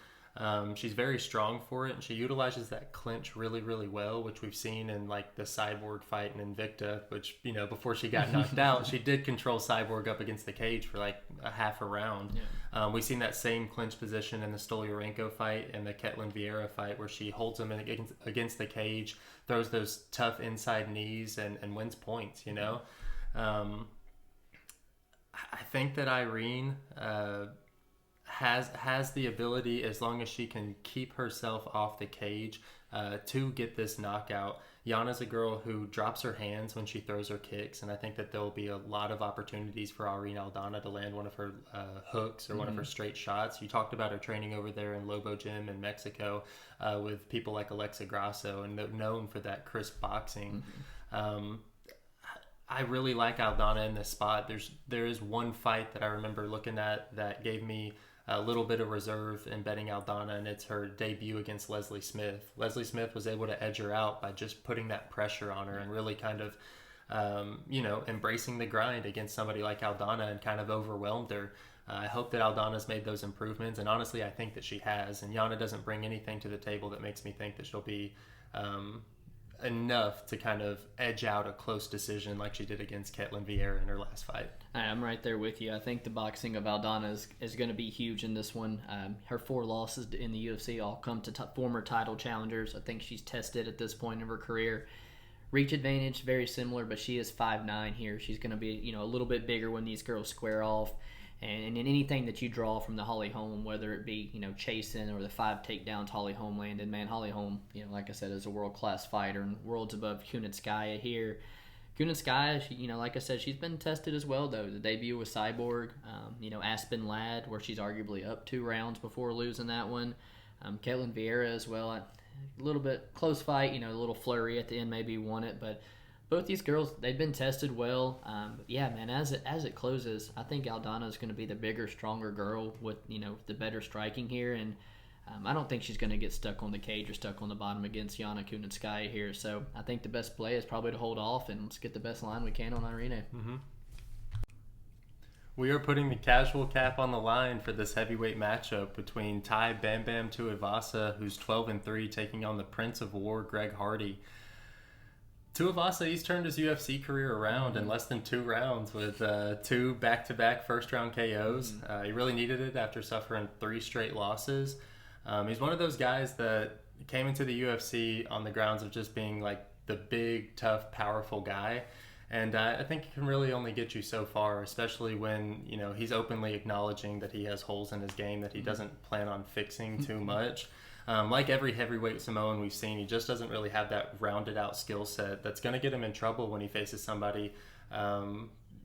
She's very strong for it, and she utilizes that clinch really, really well, which we've seen in like the Cyborg fight in Invicta, which, before she got knocked out, she did control Cyborg up against the cage for like a half a round. Yeah. We've seen that same clinch position in the Stolyarenko fight and the Ketlin Vieira fight, where she holds him against the cage, throws those tough inside knees, and wins points, I think that Irene has the ability, as long as she can keep herself off the cage, to get this knockout. Yana's a girl who drops her hands when she throws her kicks, and I think that there will be a lot of opportunities for Irene Aldana to land one of her hooks or one of her straight shots. You talked about her training over there in Lobo Gym in Mexico with people like Alexa Grasso, and they're known for that crisp boxing. I really like Aldana in this spot. There is one fight that I remember looking at that gave me a little bit of reserve in betting Aldana, and it's her debut against Leslie Smith. Leslie Smith was able to edge her out by just putting that pressure on her and really kind of, embracing the grind against somebody like Aldana, and kind of overwhelmed her. I hope that Aldana's made those improvements, and honestly, I think that she has. And Yana doesn't bring anything to the table that makes me think that she'll be enough to kind of edge out a close decision like she did against Ketlin Vieira in her last fight. I'm right there with you. I think the boxing of Aldana is going to be huge in this one. Her 4 losses in the UFC all come to former title challengers. I think she's tested at this point of her career. Reach advantage, very similar, but she is 5'9" here. She's going to be, a little bit bigger when these girls square off. And in anything that you draw from the Holly Holm, whether it be, chasing or the 5 takedowns Holly Holm landed, man, Holly Holm, like I said, is a world-class fighter and worlds above Kunitskaya here. Kunitskaya, like I said, she's been tested as well, though. The debut with Cyborg, Aspen Ladd, where she's arguably up 2 rounds before losing that one. Caitlin Vieira as well. A little bit close fight, a little flurry at the end, maybe won it, but both these girls, they've been tested well. But yeah, man, as it closes, I think Aldana is going to be the bigger, stronger girl with, the better striking here. And I don't think she's going to get stuck on the cage or stuck on the bottom against Yana Kunitskaya here. So I think the best play is probably to hold off and let's get the best line we can on Irene. Mm-hmm. We are putting the casual cap on the line for this heavyweight matchup between Thai Bam Bam Tuivasa, who's 12-3, taking on the Prince of War, Greg Hardy. Tuivasa, he's turned his UFC career around in less than 2 rounds with 2 back-to-back first-round KOs. He really needed it after suffering 3 straight losses. He's one of those guys that came into the UFC on the grounds of just being like the big, tough, powerful guy. And I think it can really only get you so far, especially when, he's openly acknowledging that he has holes in his game that he doesn't plan on fixing too much. Like every heavyweight Samoan we've seen, he just doesn't really have that rounded out skill set that's going to get him in trouble when he faces somebody,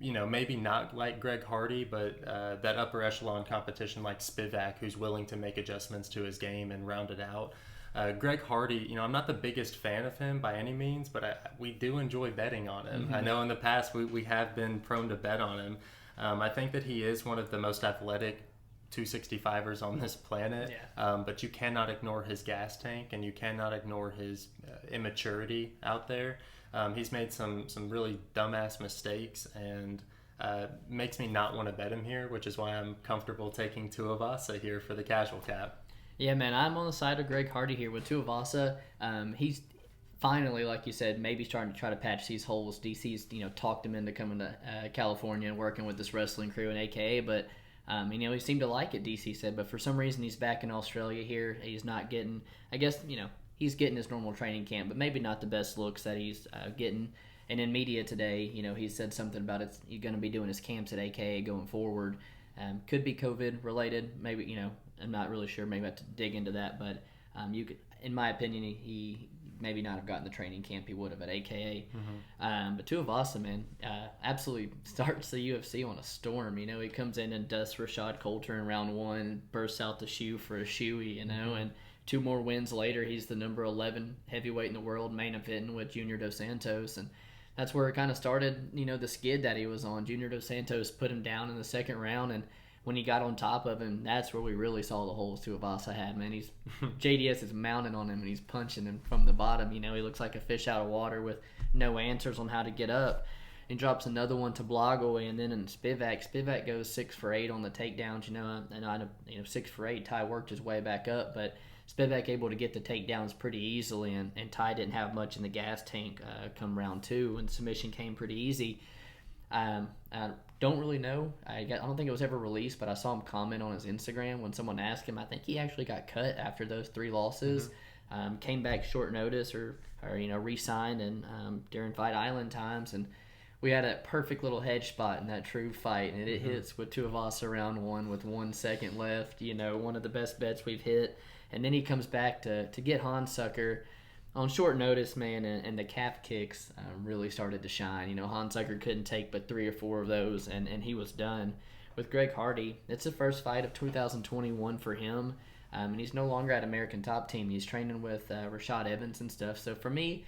maybe not like Greg Hardy, but that upper echelon competition like Spivak, who's willing to make adjustments to his game and round it out. Greg Hardy, I'm not the biggest fan of him by any means, but we do enjoy betting on him. I know in the past we have been prone to bet on him. I think that he is one of the most athletic 265ers on this planet, but you cannot ignore his gas tank and you cannot ignore his immaturity out there. He's made some really dumbass mistakes and makes me not want to bet him here, which is why I'm comfortable taking Tuivasa here for the casual cap. Yeah, man, I'm on the side of Greg Hardy here with Tuivasa. He's finally, like you said, maybe starting to try to patch these holes. DC's, talked him into coming to California and working with this wrestling crew in AKA, but he seemed to like it, DC said, but for some reason he's back in Australia here. He's not getting, I guess, he's getting his normal training camp, but maybe not the best looks that he's getting. And in media today, he said something about he's going to be doing his camps at AKA going forward. Could be COVID related, maybe, I'm not really sure. Maybe I have to dig into that, but you could, in my opinion, he maybe not have gotten the training camp he would have at AKA. But Tuivasa, man, absolutely starts the UFC on a storm. He comes in and dusts Rashad Coulter in round 1, bursts out the shoe for a shoey, and 2 more wins later, he's the number 11 heavyweight in the world, main eventing with Junior Dos Santos, and that's where it kind of started, the skid that he was on. Junior Dos Santos put him down in the 2nd round, and when he got on top of him, that's where we really saw the holes Tuivasa had, man. JDS is mounting on him, and he's punching him from the bottom. He looks like a fish out of water with no answers on how to get up. He drops another one to Blagoy, and then in Spivak goes 6 for 8 on the takedowns, and 6 for 8. Ty worked his way back up, but Spivak able to get the takedowns pretty easily, and Ty didn't have much in the gas tank come round 2, and submission came pretty easy. I don't really know. I don't think it was ever released, but I saw him comment on his Instagram when someone asked him. I think he actually got cut after those 3 losses. Came back short notice or re-signed and during Fight Island times, and we had a perfect little hedge spot in that true fight, and it hits with Tuivasa round 1 with 1 second left. One of the best bets we've hit, and then he comes back to get Hansucker on short notice, man, and the calf kicks really started to shine. Hansucker couldn't take but 3 or 4 of those, and he was done. With Greg Hardy, it's the first fight of 2021 for him, and he's no longer at American Top Team. He's training with Rashad Evans and stuff. So for me,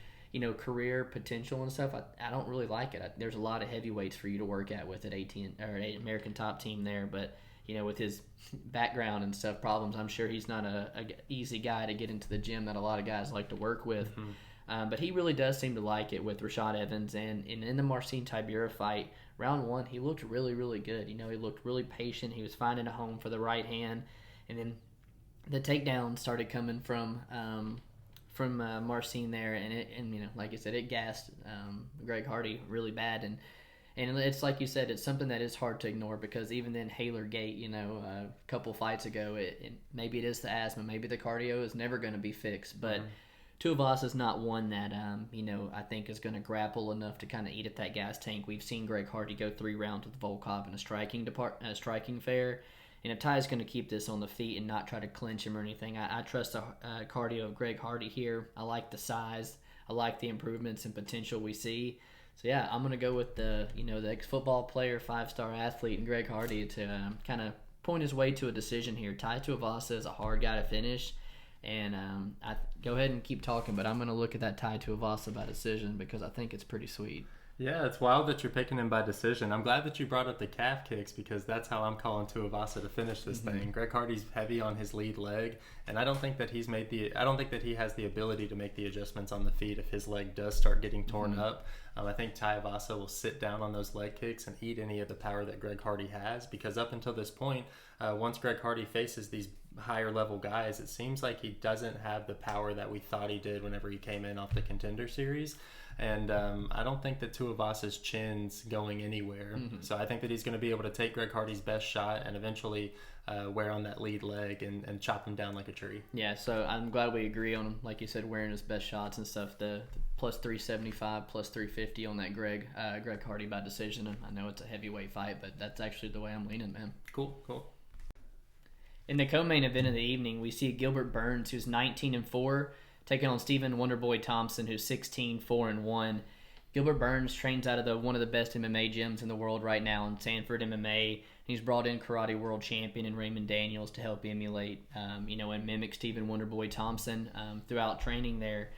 career potential and stuff, I don't really like it. There's a lot of heavyweights for you to work at with at American Top Team there, but with his background and stuff, problems, I'm sure he's not a easy guy to get into the gym that a lot of guys like to work with. But he really does seem to like it with Rashad Evans. And in the Marcin Tybura fight, round 1, he looked really, really good. He looked really patient. He was finding a home for the right hand. And then the takedown started coming from Marcin there. And like I said, it gassed Greg Hardy really bad. And it's like you said, it's something that is hard to ignore because even then Haler Gate, a couple fights ago, maybe it is the asthma, maybe the cardio is never going to be fixed. But Tuivasa's not one that, I think is going to grapple enough to kind of eat at that gas tank. We've seen Greg Hardy go 3 rounds with Volkov in a striking fair. And if Ty's going to keep this on the feet and not try to clinch him or anything, I trust the cardio of Greg Hardy here. I like the size. I like the improvements and potential we see. So, yeah, I'm going to go with the ex-football player, 5-star athlete, and Greg Hardy to kind of point his way to a decision here. Tai Tuivasa is a hard guy to finish. And I go ahead and keep talking, but I'm going to look at that Tai Tuivasa by decision because I think it's pretty sweet. Yeah, it's wild that you're picking him by decision. I'm glad that you brought up the calf kicks because that's how I'm calling Tuivasa to finish this thing. Greg Hardy's heavy on his lead leg, and I don't think that he has the ability to make the adjustments on the feet if his leg does start getting torn up. I think Tuivasa will sit down on those leg kicks and eat any of the power that Greg Hardy has because up until this point, once Greg Hardy faces these higher level guys, it seems like he doesn't have the power that we thought he did whenever he came in off the Contender Series. And I don't think that Tuivasa's chin's going anywhere. So I think that he's going to be able to take Greg Hardy's best shot and eventually wear on that lead leg and chop him down like a tree. Yeah, so I'm glad we agree on him, like you said, wearing his best shots and stuff. The plus 375, plus 350 on that Greg Hardy by decision. And I know it's a heavyweight fight, but that's actually the way I'm leaning, man. Cool. In the co-main event of the evening, we see Gilbert Burns, who's 19-4, taking on Stephen Wonderboy Thompson, who's 16-4-1. Gilbert Burns trains out of one of the best MMA gyms in the world right now in Sanford MMA. He's brought in karate world champion and Raymond Daniels to help emulate, and mimic Stephen Wonderboy Thompson throughout training there.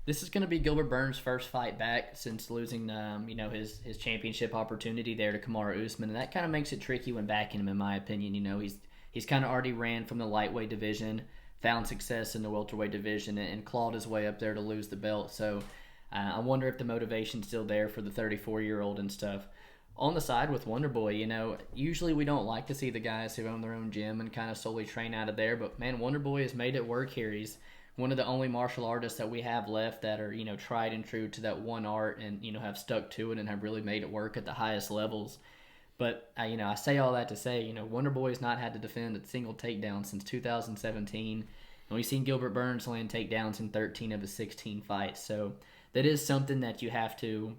This is going to be Gilbert Burns' first fight back since losing, his championship opportunity there to Kamaru Usman, and that kind of makes it tricky when backing him, in my opinion. He's kind of already ran from the lightweight division, found success in the welterweight division, and clawed his way up there to lose the belt. So I wonder if the motivation's still there for the 34-year-old and stuff. On the side with Wonderboy, usually we don't like to see the guys who own their own gym and kind of solely train out of there. But, man, Wonderboy has made it work here. He's one of the only martial artists that we have left that are, tried and true to that one art and, have stuck to it and have really made it work at the highest levels. But, I say all that to say, Wonderboy's not had to defend a single takedown since 2017. And we've seen Gilbert Burns land takedowns in 13 of his 16 fights. So that is something that you have to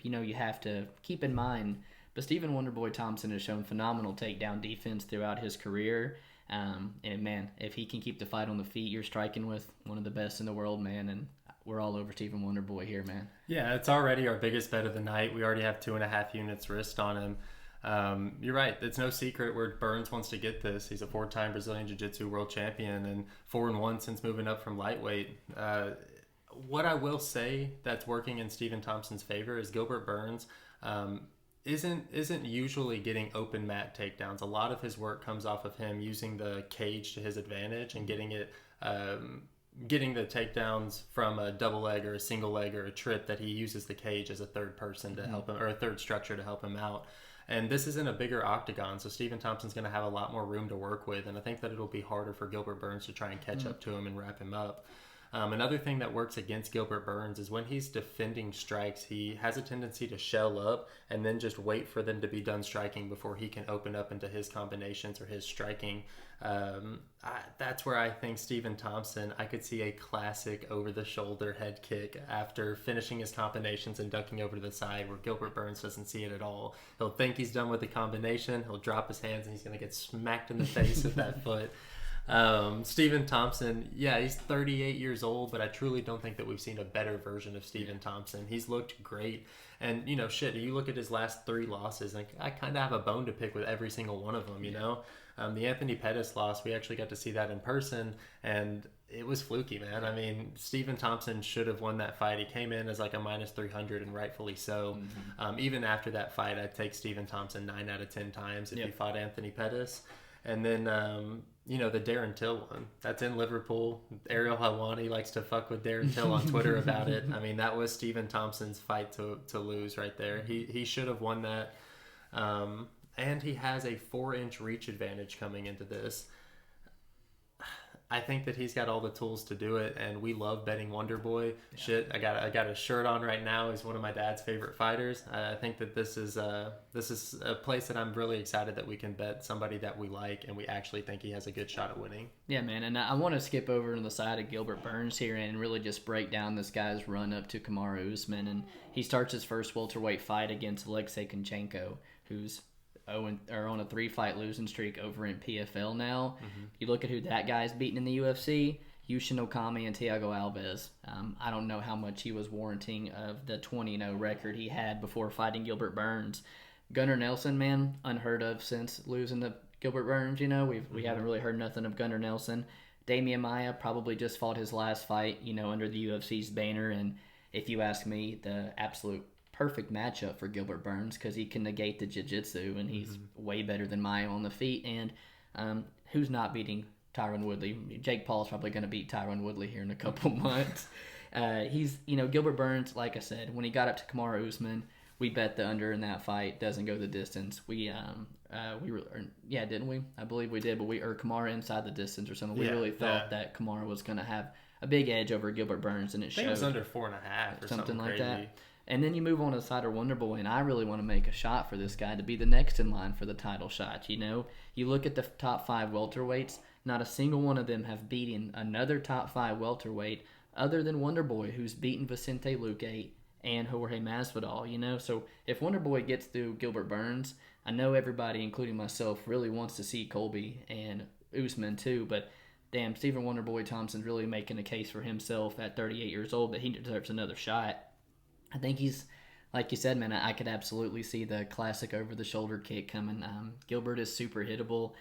keep in mind. But Stephen Wonderboy Thompson has shown phenomenal takedown defense throughout his career. And, man, if he can keep the fight on the feet, you're striking with one of the best in the world, man. And we're all over Stephen Wonderboy here, man. Yeah, it's already our biggest bet of the night. We already have 2.5 units risked on him. You're right. It's no secret where Burns wants to get this. He's a 4-time Brazilian Jiu-Jitsu world champion and 4-1 since moving up from lightweight. What I will say that's working in Stephen Thompson's favor is Gilbert Burns isn't usually getting open mat takedowns. A lot of his work comes off of him using the cage to his advantage and getting the takedowns from a double leg or a single leg or a trip that he uses the cage as a third person to help him, or a third structure to help him out. And this is in a bigger octagon, so Stephen Thompson's going to have a lot more room to work with, and I think that it'll be harder for Gilbert Burns to try and catch up to him and wrap him up. Another thing that works against Gilbert Burns is when he's defending strikes, he has a tendency to shell up and then just wait for them to be done striking before he can open up into his combinations or his striking. That's where I think Stephen Thompson, I could see a classic over-the-shoulder head kick after finishing his combinations and ducking over to the side where Gilbert Burns doesn't see it at all. He'll think he's done with the combination, he'll drop his hands, and he's going to get smacked in the face with that foot. Stephen Thompson, yeah, he's 38 years old, but I truly don't think that we've seen a better version of Stephen Thompson. He's looked great. And, you look at his last 3 losses, and I kind of have a bone to pick with every single one of them, The Anthony Pettis loss, we actually got to see that in person, and it was fluky, man. I mean, Stephen Thompson should have won that fight. He came in as like a minus 300, and rightfully so. Even after that fight, I'd take Stephen Thompson 9 out of 10 times if he fought Anthony Pettis. And then, the Darren Till one. That's in Liverpool. Ariel Helwani likes to fuck with Darren Till on Twitter about it. I mean, that was Stephen Thompson's fight to lose right there. He should have won that. And he has a 4-inch reach advantage coming into this. I think that he's got all the tools to do it, and we love betting Wonder Boy. Yeah. Shit, I got a shirt on right now. He's one of my dad's favorite fighters. I think that this is a place that I'm really excited that we can bet somebody that we like, and we actually think he has a good shot at winning. Yeah, man, and I want to skip over to the side of Gilbert Burns here and really just break down this guy's run up to Kamaru Usman, and he starts his first welterweight fight against Alexei Kunchenko, who's on a 3-fight losing streak over in PFL now. Mm-hmm. You look at who that guy's beaten in the UFC, Yushin Okami and Thiago Alves. I don't know how much he was warranting of the 20-0 record he had before fighting Gilbert Burns. Gunnar Nelson, man, unheard of since losing to Gilbert Burns. We haven't really heard nothing of Gunnar Nelson. Damian Maia probably just fought his last fight, under the UFC's banner, and if you ask me, the absolute perfect matchup for Gilbert Burns because he can negate the jiu-jitsu, and he's way better than Maia on the feet. And who's not beating Tyron Woodley? Jake Paul's probably going to beat Tyron Woodley here in a couple months. Gilbert Burns, like I said, when he got up to Kamaru Usman, we bet the under in that fight. Doesn't go the distance. Didn't we? I believe we did, but Kamaru inside the distance or something. We really thought that Kamaru was going to have a big edge over Gilbert Burns, and it showed. I think it was under 4.5 or something like crazy. that. And then you move on to the side of Wonder Boy, and I really want to make a shot for this guy to be the next in line for the title shot. You look at the top 5 welterweights, not a single one of them have beaten another top 5 welterweight other than Wonder Boy, who's beaten Vicente Luque and Jorge Masvidal. So if Wonder Boy gets through Gilbert Burns, I know everybody, including myself, really wants to see Colby and Usman too, but damn, Stephen Wonder Boy Thompson's really making a case for himself at 38 years old that he deserves another shot. I think he's, like you said, man, I could absolutely see the classic over-the-shoulder kick coming. Gilbert is super hittable,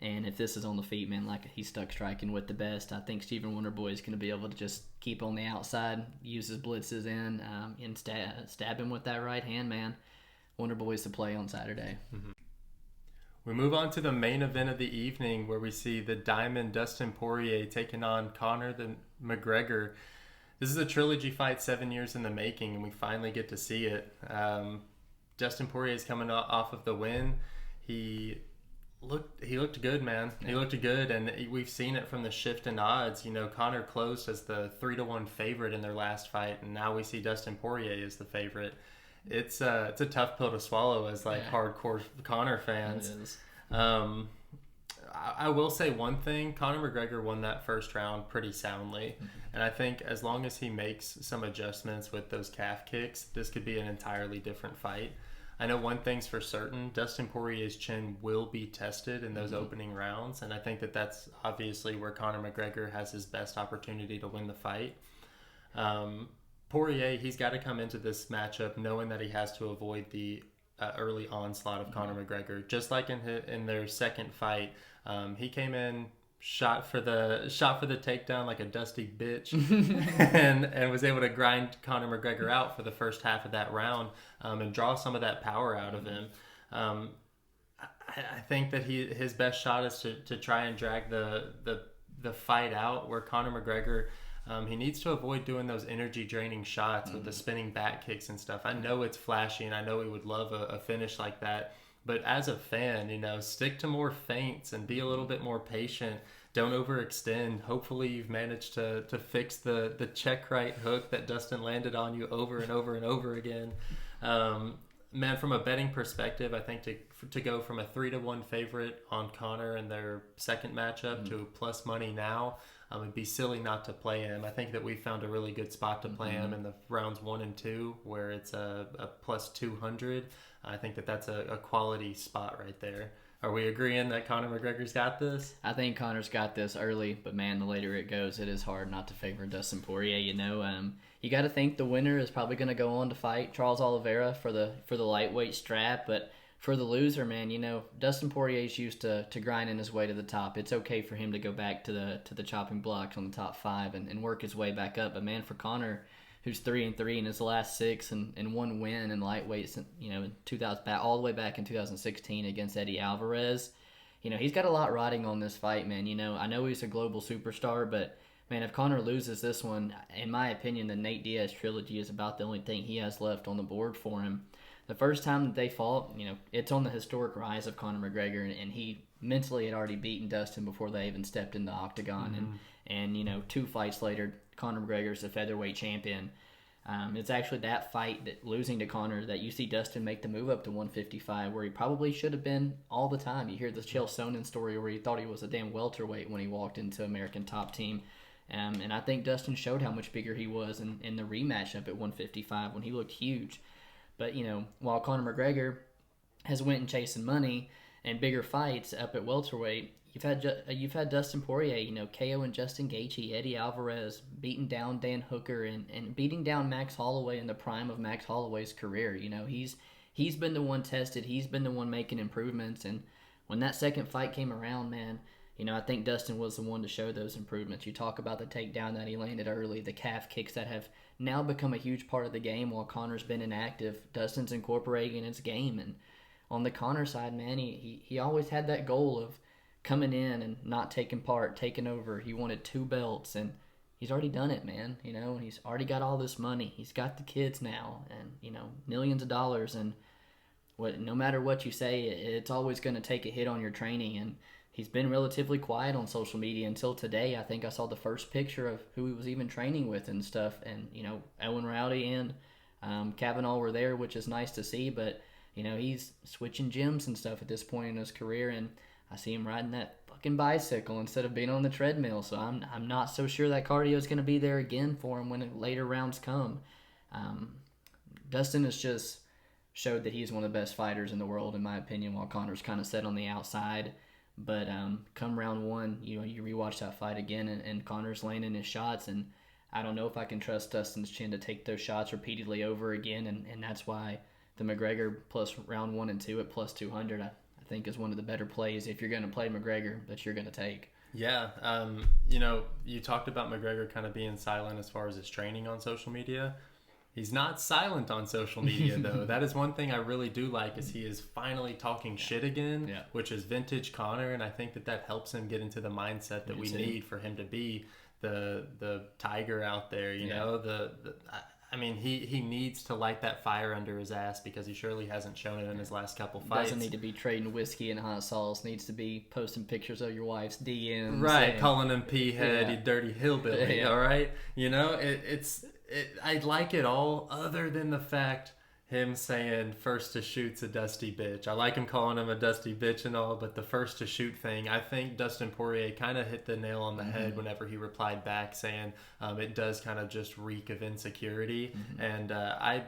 and if this is on the feet, man, like he's stuck striking with the best, I think Stephen Wonder Boy is going to be able to just keep on the outside, use his blitzes and stab him with that right hand, man. Wonder Boy's the play on Saturday. Mm-hmm. We move on to the main event of the evening where we see the Diamond Dustin Poirier taking on Conor the McGregor. This is a trilogy fight 7 years in the making, and we finally get to see it. Dustin Poirier is coming off of the win. He looked good, man. Yeah. He looked good, and we've seen it from the shift in odds. Conor closed as the 3-1 favorite in their last fight, and now we see Dustin Poirier as the favorite. It's a tough pill to swallow as hardcore Conor fans. It is. I will say one thing. Conor McGregor won that first round pretty soundly. Mm-hmm. And I think as long as he makes some adjustments with those calf kicks, this could be an entirely different fight. I know one thing's for certain. Dustin Poirier's chin will be tested in those opening rounds. And I think that that's obviously where Conor McGregor has his best opportunity to win the fight. Poirier, he's got to come into this matchup knowing that he has to avoid the early onslaught of Conor McGregor. Just like in their second fight, he came in, shot for the takedown like a dusty bitch, and was able to grind Conor McGregor out for the first half of that round and draw some of that power out of him. I think that his best shot is to try and drag the fight out, where Conor McGregor, he needs to avoid doing those energy draining shots with the spinning back kicks and stuff. I know it's flashy, and I know he would love a finish like that. But as a fan, stick to more feints and be a little bit more patient. Don't overextend. Hopefully you've managed to fix the check right hook that Dustin landed on you over and over and over again. Man, from a betting perspective, I think to go from a 3-1 favorite on Conor in their second matchup to plus money now, it'd be silly not to play him. I think that we found a really good spot to play him in the rounds 1 and 2, where it's a plus 200. I think that's a quality spot right there. Are we agreeing that Conor McGregor's got this? I think Conor's got this early, but man, the later it goes, it is hard not to favor Dustin Poirier. You got to think the winner is probably going to go on to fight Charles Oliveira for the lightweight strap, but for the loser, man, Dustin Poirier's used to grinding his way to the top. It's okay for him to go back to the chopping blocks on the top 5 and work his way back up. But man, for Conor, who's 3-3 in his last 6 and one win in lightweight, in 2000, all the way back in 2016 against Eddie Alvarez. He's got a lot riding on this fight, man. I know he's a global superstar, but man, if Conor loses this one, in my opinion, the Nate Diaz trilogy is about the only thing he has left on the board for him. the first time that they fought, it's on the historic rise of Conor McGregor, and he mentally had already beaten Dustin before they even stepped in the octagon. And 2 fights later, Conor McGregor's the featherweight champion. It's actually that fight, that losing to Conor, that you see Dustin make the move up to 155, where he probably should have been all the time. You hear the Chael Sonnen story where he thought he was a damn welterweight when he walked into American Top Team. And I think Dustin showed how much bigger he was in the rematch up at 155 when he looked huge. But, while Conor McGregor has went and chasing money and bigger fights up at welterweight, you've had Dustin Poirier, KO and Justin Gaethje, Eddie Alvarez, beating down Dan Hooker, and beating down Max Holloway in the prime of Max Holloway's career. He's been the one tested. He's been the one making improvements. And when that second fight came around, man, I think Dustin was the one to show those improvements. You talk about the takedown that he landed early, the calf kicks that have now become a huge part of the game while Conor's been inactive. Dustin's incorporating his game. And on the Conor side, man, he always had that goal of coming in and not taking part, taking over. He wanted 2 belts, and he's already done it, man. He's already got all this money. He's got the kids now, and millions of dollars. And no matter what you say, it's always going to take a hit on your training. And he's been relatively quiet on social media until today. I think I saw the first picture of who he was even training with and stuff. And Owen Rowdy and Kavanaugh were there, which is nice to see. But he's switching gyms and stuff at this point in his career, and I see him riding that fucking bicycle instead of being on the treadmill. So I'm not so sure that cardio is going to be there again for him when later rounds come. Dustin has just showed that he's one of the best fighters in the world, in my opinion, while Conor's kind of set on the outside. But come round 1, you rewatch that fight again, and Conor's landing his shots, and I don't know if I can trust Dustin's chin to take those shots repeatedly over again, and that's why the McGregor plus round 1 and 2 at plus 200, I think is one of the better plays if you're going to play McGregor that you're going to take. Yeah. You talked about McGregor kind of being silent as far as his training on social media. He's not silent on social media, though. That is one thing I really do like, is he is finally talking shit again, which is vintage Conor, and I think that helps him get into the mindset that we need for him to be the tiger out there, he needs to light that fire under his ass, because he surely hasn't shown it in his last couple fights. Doesn't need to be trading whiskey and hot sauce. Needs to be posting pictures of your wife's DMs. Right, calling him P-head, you dirty hillbilly, all right? I like it all, other than the fact him saying first to shoot's a dusty bitch. I like him calling him a dusty bitch and all, but the first to shoot thing, I think Dustin Poirier kind of hit the nail on the head whenever he replied back saying it does kind of just reek of insecurity. And I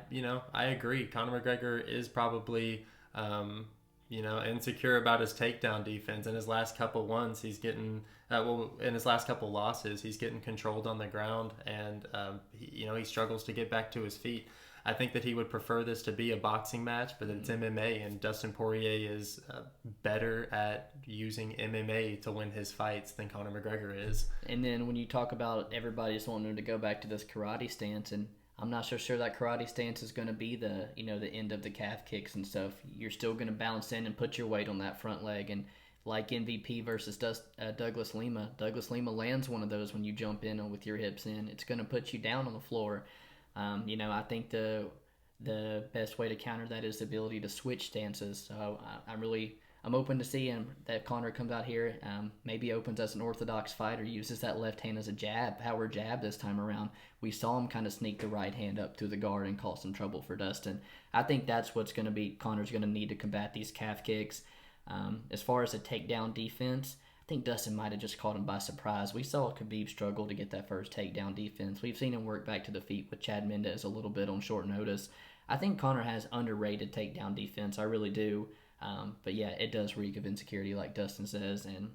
agree. Conor McGregor is probably insecure about his takedown defense. In his last couple ones, he's getting in his last couple losses, he's getting controlled on the ground, and he struggles to get back to his feet. I think that he would prefer this to be a boxing match, but it's MMA, and Dustin Poirier is better at using MMA to win his fights than Conor McGregor is. And then when you talk about everybody just wanting him to go back to this karate stance, and I'm not so sure that karate stance is going to be the the end of the calf kicks and stuff. You're still going to bounce in and put your weight on that front leg, and like MVP versus Douglas Lima. Douglas Lima lands one of those when you jump in with your hips in. It's going to put you down on the floor. I think the best way to counter that is the ability to switch stances. So I'm open to seeing that Conor comes out here, maybe opens as an orthodox fighter, uses that left hand as a jab, power jab this time around. We saw him kind of sneak the right hand up through the guard and cause some trouble for Dustin. I think that's what's going to be Conor's going to need to combat these calf kicks. As far as a takedown defense, I think Dustin might have just caught him by surprise. We saw Khabib struggle to get that first takedown defense. We've seen him work back to the feet with Chad Mendes a little bit on short notice. I think Conor has underrated takedown defense. I really do. But yeah, it does reek of insecurity, like Dustin says. And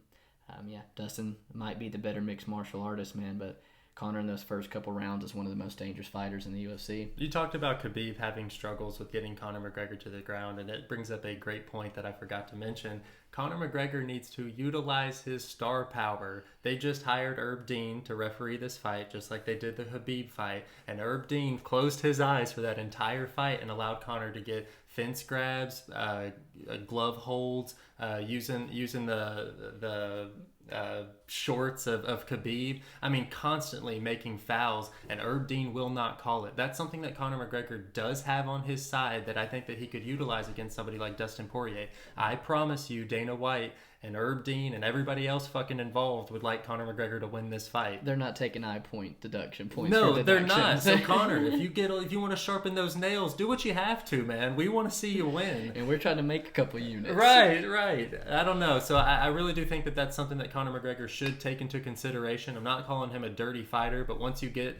Dustin might be the better mixed martial artist, man. But Conor in those first couple rounds is one of the most dangerous fighters in the UFC. You talked about Khabib having struggles with getting Conor McGregor to the ground, and it brings up a great point that I forgot to mention. Conor McGregor needs to utilize his star power. They just hired Herb Dean to referee this fight, just like they did the Khabib fight, and Herb Dean closed his eyes for that entire fight and allowed Conor to get fence grabs, glove holds, using the shorts of Khabib. I mean, constantly making fouls, and Herb Dean will not call it. That's something that Conor McGregor does have on his side that I think that he could utilize against somebody like Dustin Poirier. I promise you, Dana White and Herb Dean and everybody else fucking involved would like Conor McGregor to win this fight. They're not taking eye point deduction points. No, they're not. So Conor, if you want to sharpen those nails, do what you have to, man. We want to see you win. And we're trying to make a couple units. Right. I don't know. So I really do think that that's something that Conor McGregor should take into consideration. I'm not calling him a dirty fighter, but once you get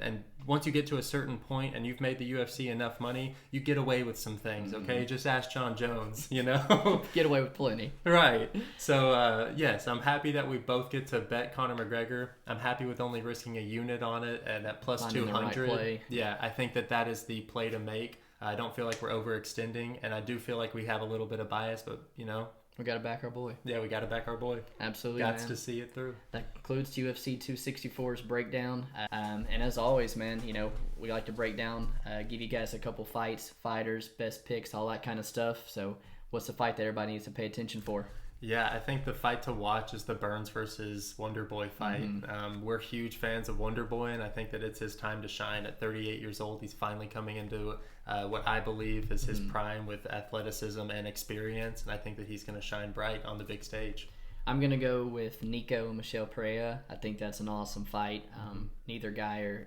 to a certain point and you've made the UFC enough money, you get away with some things, okay? Just ask John Jones, you know? Get away with plenty. Right. So, yes, I'm happy that we both get to bet Conor McGregor. I'm happy with only risking a unit on it and at plus Finding 200. the right play. Yeah, I think that is the play to make. I don't feel like we're overextending, and I do feel like we have a little bit of bias, but, you know. We got to back our boy. Yeah, we got to back our boy. Absolutely, Got man. to see it through. That concludes UFC 264's breakdown. And as always, man, you know, we like to break down, give you guys a couple fights, fighters, best picks, all that kind of stuff. So what's the fight that everybody needs to pay attention for? Yeah, I think the fight to watch is the Burns versus Wonderboy fight. We're huge fans of Wonderboy, and I think that it's his time to shine. At 38 years old, he's finally coming into what I believe is his prime with athleticism and experience, and I think that he's going to shine bright on the big stage. I'm going to go with Niko and Michel Pereira. I think that's an awesome fight. Neither guy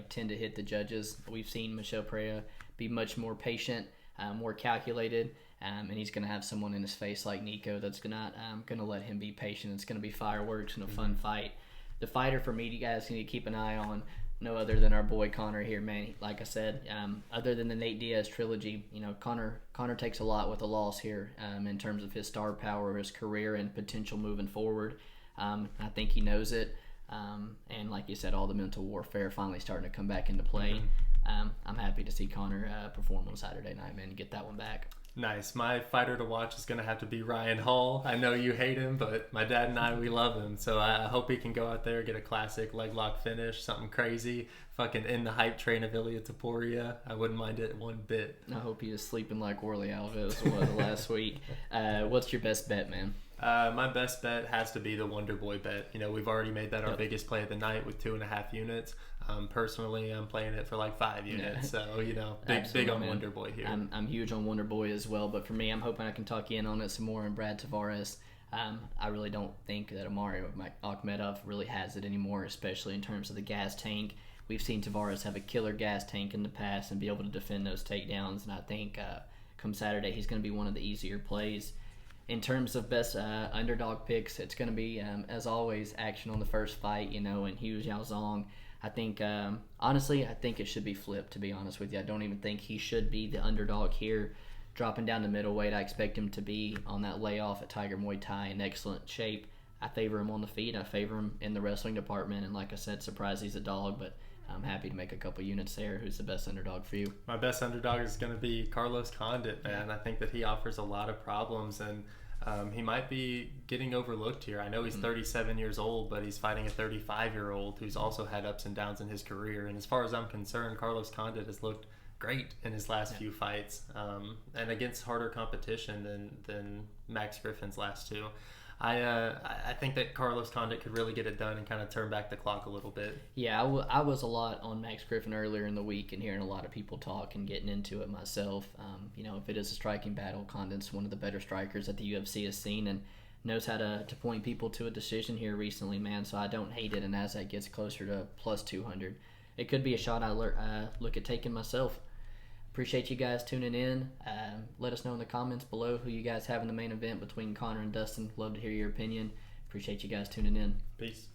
tend to hit the judges. We've seen Michel Pereira be much more patient, more calculated, and he's going to have someone in his face like Niko that's going to let him be patient. It's going to be fireworks and a fun fight. The fighter for me, you guys need to keep an eye on, no other than our boy Conor here, man. Like I said, other than the Nate Diaz trilogy, you know, Conor takes a lot with a loss here in terms of his star power, his career, and potential moving forward. I think he knows it. And like you said, all the mental warfare finally starting to come back into play. I'm happy to see Conor perform on Saturday night, man, and get that one back. Nice. My fighter to watch is going to have to be Ryan Hall. I know you hate him, but my dad and I, we love him. So I hope he can go out there, get a classic leg lock finish, something crazy, fucking in the hype train of Ilia Topuria. I wouldn't mind it one bit. I hope he is sleeping like Worley Alves was last week. What's your best bet, man? My best bet has to be the Wonderboy bet. You know, we've already made that our biggest play of the night with 2.5 units. Personally, I'm playing it for like 5 units. So, you know, big on Wonderboy here. I'm huge on Wonderboy as well. But for me, I'm hoping I can talk you in on it some more. And Brad Tavares, I really don't think that Omari or Akhmedov really has it anymore, especially in terms of the gas tank. We've seen Tavares have a killer gas tank in the past and be able to defend those takedowns. And I think come Saturday, he's going to be one of the easier plays. In terms of best underdog picks, it's going to be, as always, action on the first fight, you know, and Hughes Yaozong. I think, honestly, I think it should be flipped, to be honest with you. I don't even think he should be the underdog here. Dropping down to middleweight, I expect him to be on that layoff at Tiger Muay Thai in excellent shape. I favor him on the feet. I favor him in the wrestling department. And like I said, surprised he's a dog, but I'm happy to make a couple units there. Who's the best underdog for you? My best underdog is going to be Carlos Condit, man. I think that he offers a lot of problems, and he might be getting overlooked here. I know he's 37 years old, but he's fighting a 35-year-old who's also had ups and downs in his career. And as far as I'm concerned, Carlos Condit has looked great in his last few fights, and against harder competition than Max Griffin's last two. I think that Carlos Condit could really get it done and kind of turn back the clock a little bit. Yeah, I was a lot on Max Griffin earlier in the week and hearing a lot of people talk and getting into it myself. You know, if it is a striking battle, Condit's one of the better strikers that the UFC has seen and knows how to point people to a decision here recently, man. So I don't hate it, and as that gets closer to plus 200, it could be a shot I look at taking myself. Appreciate you guys tuning in. Let us know in the comments below who you guys have in the main event between Conor and Dustin. Love to hear your opinion. Appreciate you guys tuning in. Peace.